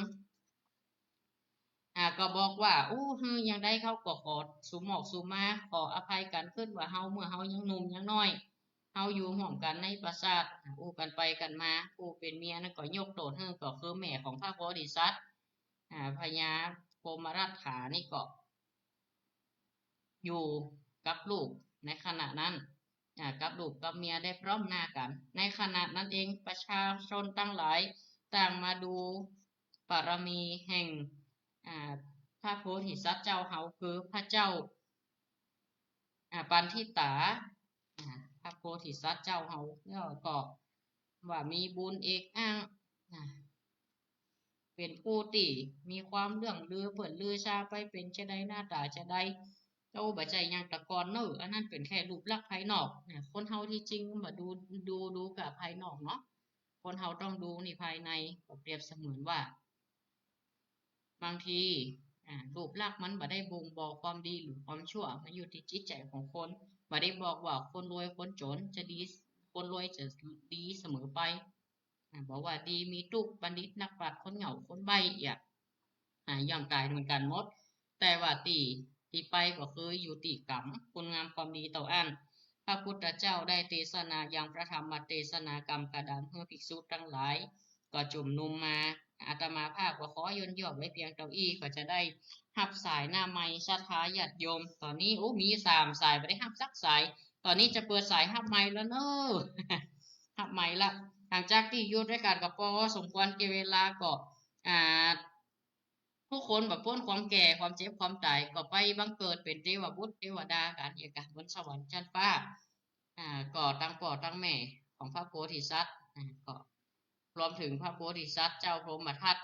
A: ก็บอกว่าโอ้เฮอยังได้เขาก็ขอสุหมอกสุมาขออภัยกันขึ้นว่าเฮาเมื่อเฮายังหนุ่มยังน้อยเฮาอยู่ร่วมกันในปราสาทอู้กันไปกันมาผู้เป็นเมียนั่นก็ยกโทษเฮอก็คือแม่ของพระโพธิสัตว์พญาโคมรัตถานี่ก็อยู่กับลูกในขณะนั้นกับลูกกับเมียได้พร้อมหน้ากันในขณะนั้นเองประชาชนตั้งหลายต่างมาดูบารมีแห่ง อ่าพระโพธิสัตว์เจ้าเฮาคือพระเจ้าปันทิตาพระโพธิสัตว์เจ้าเฮาแล้วก็ว่ามีบุญเอกอ้างอ่าเป็นผู้ที่มีความเรื่องลือเปิดลือชาไปเป็นจะได้หน้าตาจะได้เจ้าบัจจัยยังตะกอนเนอะอันนั้นเป็นแค่รูปลักษณ์ภายนอกคนเฮาที่จริงมาดูกับภายนอกเนาะคนเฮาต้องดูนี่ภายในเปรียบเสมือนว่า บางทีรูปลักษณ์มันบ่ได้บ่งบอกความดีหรือความชั่วมันอยู่ที่จิตใจของคนบ่ได้บอกว่าคนรวยคนจนจะดีคนรวยจะดีเสมอไปบอกว่าดีมีทุกบัณฑิตนักปราชญ์คนเหงาคนใบ้ย่อมตายเหมือนกันหมดแต่ว่าที่ไปก็คืออยู่ที่กรรมคุณงามความดีต่ออันพระพุทธเจ้าได้เทศนาอย่างพระธรรมเทศนากรรมกระดานเพื่อภิกษุทั้งหลายก็จุ่มนุมมาอาตมาภาพก็ขอย่นย่อไว้เพียงเก้าอี้ก็จะได้หับสายหน้าไม้ศรัทธาญาติโยมตอนนี้โอ้มี3 สายไม่ได้หับสักสายตอนนี้จะเปิดสายหับไม้แล้วเนอะหับไม้ละหลังจากที่หยุดด้วยกันกับปอสมควรเก็บเวลาก็อ่า ผู้คนแบบพ้นความแก่ความเจ็บความตายก็ไปบังเกิดเป็นเทวบุตรเทวดากันอย่างกันบนสวรรค์ชั้นฟ้าก็ตั้งพ่อตั้งแม่ของพระโพธิสัตว์ก็รวมถึงพระโพธิสัตว์เจ้าพรหมทัต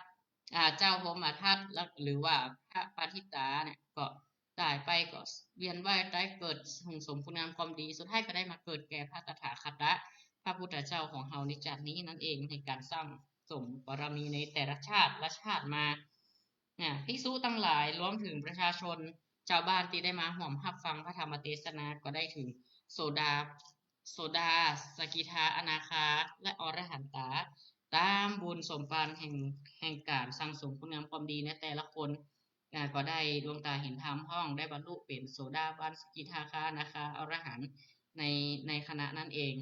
A: เจ้าพรหมทัตหรือว่าพระปาทิตาเนี่ยก็ตายไปก็เวียนว่ายได้เกิดสมคุณงามความดีสุดท้ายก็ได้มาเกิดแก่พระตถาคตพระพุทธเจ้าของเฮาในจักรนี้นั่นเองในการสร้างสมบารมีในแต่ละชาติละชาติมาภิกษุทั้งหลายรวมถึงประชาชนชาวบ้านที่ได้มาห่วมรับฟังพระธรรมเทศนาก็ได้ถึงโสดาสกิทาอนาคาและอรหันตาตามบุญสมปานแห่งการสั่งสมคุณงามความดีในแต่ละคนก็ได้ดวงตาเห็นธรรมห้องได้บรรลุเป็นโสดาบันสกิทาคานาคาอรหันต์ในขณะนั้นเอง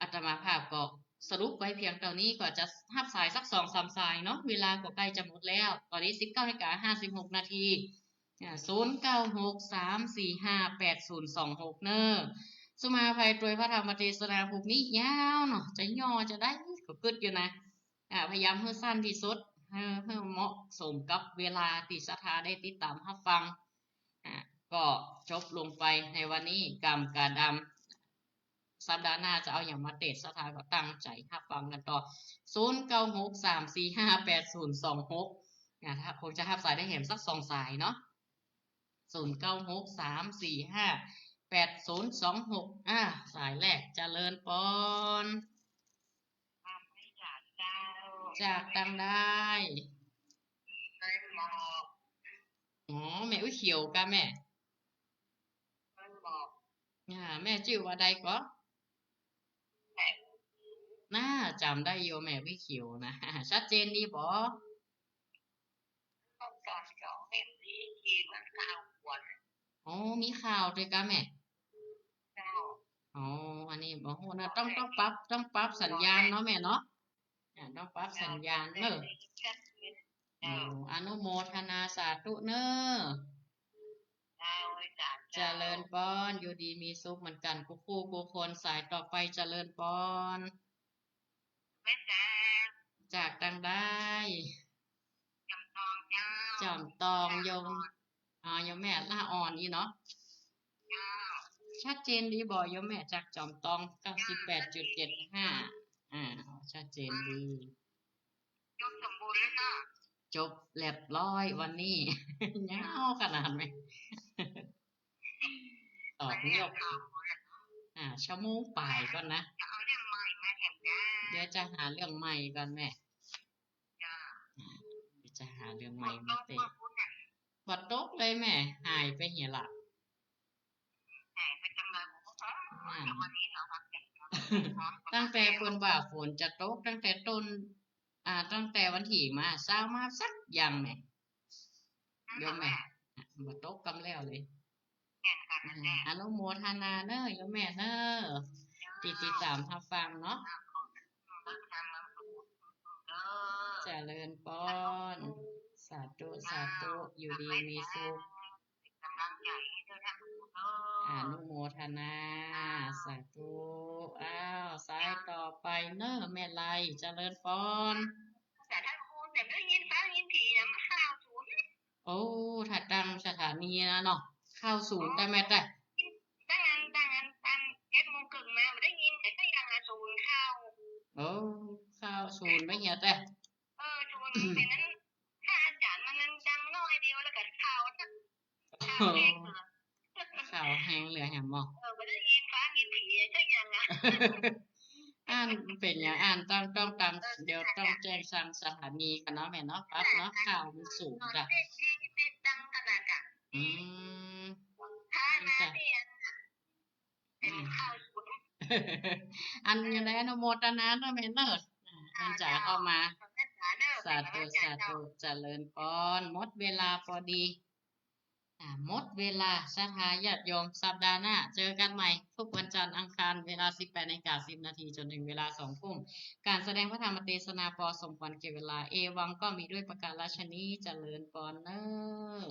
A: อาตมาภาพก็สรุปไว้เพียงเท่านี้ก็จะทับสายสัก2-3 สายเนาะเวลาก็ใกล้จะหมดแล้วตอนนี้19:56 นาที0963458026เนอะสุมาภัยโดยพระธรรมเทศนาภูมินี้ยาวเนาะจะย่อจะได้ก็กึดอยู่นะพยายามให้สั้นที่สุดให้เหมาะสมกับเวลาที่ศรัทธาได้ติดตามรับฟังก็จบลงไปในวันนี้กรรมกาดำสัปดาห์หน้าจะเอาอย่างมาเตะสถานก็ตั้งใจรับฟังกันต่อ0963458026ถ้าคงจะรับสายได้เห็นสัก2 สายเนาะ0963458026สายแรกเจริญปอนจากตังได้อ๋อแม่อุ้ยเขียวกะแม่แม่ชื่อว่าใดก็น่าจำได้โยแม่อุ้ยเขียวนะชัดเจนดีบออ๋อมีข่าวด้วยกะแม่อ๋ออันนี้บอกว่านะต้องปรับสัญญาณเนาะแม่เนาะต้องปรับสัญญาณเนอะอนุโมทนาสาธุเนอะเจริญปอนอยู่ดีมีสุขเหมือนกันกูคนสายต่อไปเจริญปอน
B: แม่จ๋า
A: จากตังได้
B: จำตองเจ้า
A: จอมตอง
B: จ้า
A: โยมโยมแม่ละอ่อนนี่เนาะ
B: เจ้า
A: ชัดเจนดีบ่โยมแม่จากจอมตอง98.75ชัดเจนดี
B: ยกสมบูรณ์แล้วเนาะ
A: จบเรียบร้อยวันนี้ ยาวขนาดไหม ตอบ
B: มันเรื่อ
A: ยก
B: งข่าว
A: ชั่วโมงป่ายก่อนนะ
B: จะเอาเรื่องใหม่มาแถมจ้า
A: เดี๋ยวจะหาเรื่องใหม่ก่อนแม่
B: จ้า
A: เดี๋ยวจะหาเรื่องให
B: ค
A: ม่
B: น
A: มา
B: โต๊ะ
A: เตะ
B: ว่าคุณน่ะ
A: บัดตกเลยแม่ หายไปเหี่ยละ
B: ไหนไปจังเลยผมก็เดี๋ยววันนี้เหรอครับ
A: ตั้งแต่เพิ่นว่าฝนจะตกตั้งแต่ต้นตั้งแต่วันที่มาเช้ามาสักอย่างแม่โยมแม่บัดตกกำแล้วเลย
B: แข่งกันนั่นแหละ
A: อนุโมทนาเนอะโยมแม่เนอะติดตามรับฟังเนาะ
B: รักทำมาสูงเออ
A: เจริญพรสาธุสาธุอยู่ดีมีสุข
B: กำลังใจให้เธอทำถูกเอ
A: อ
B: อ
A: นุโมทนาสาธุสายต่อไปเนอะแม่ไลเจริญพร
B: แต่ถ้าคุณแต่ไม่ได้ยินฟ้ายินผีนะมาข่าวศูนย์
A: โอ้ถ้าตั้งสถานีนะเนาะเข้าศูนย์ได้ไหมแต่
B: ตั้ง7:30มาไม่ได้ยินแต่ก็ยังศูนย์เข้า
A: โอ้เข้าศูนย์ไม่เหี่ยแต่
B: ศูนย์เป็นนั้นถ้าอาจารย์มันนั้นดังน้อยเดียวแล้วก็ข่าวนะข่าวแห้งเหรอ
A: ข่าวแห้งเหลือแหมหมอ
B: ไม่ได้ยินฟ้ายินผีสักอย่างอ่ะ
A: อ่านเป็นอย่างอ่านต้องตามเดี๋ยวต้องแจ้งทางสถานีกันเนาะแม่เนาะปั๊บเนาะข่าวมันสูงจ้ะ
B: ดังขนาดอ่ะ
A: อืม
B: ถ้ามาเนี่ยเป็นข่าวศูนย์
A: อันยังไงอนุโมทนาเนอะแม่เนอะอันจ๋าเข้ามา สาธุสาธุเจริญพรหมดเวลาพอดีหมดเวลาศรัทธาญาติโยมสัปดาห์หน้า เจอกันใหม่ ทุกวันจันทร์อังคารเวลา 18:10 นาทีจนถึงเวลา 2 ทุ่ม การแสดงพระธรรมเทศนาพอสมควรแก่เวลา เอวังก็มีด้วยประการราชนี้เจริญพรเนอะ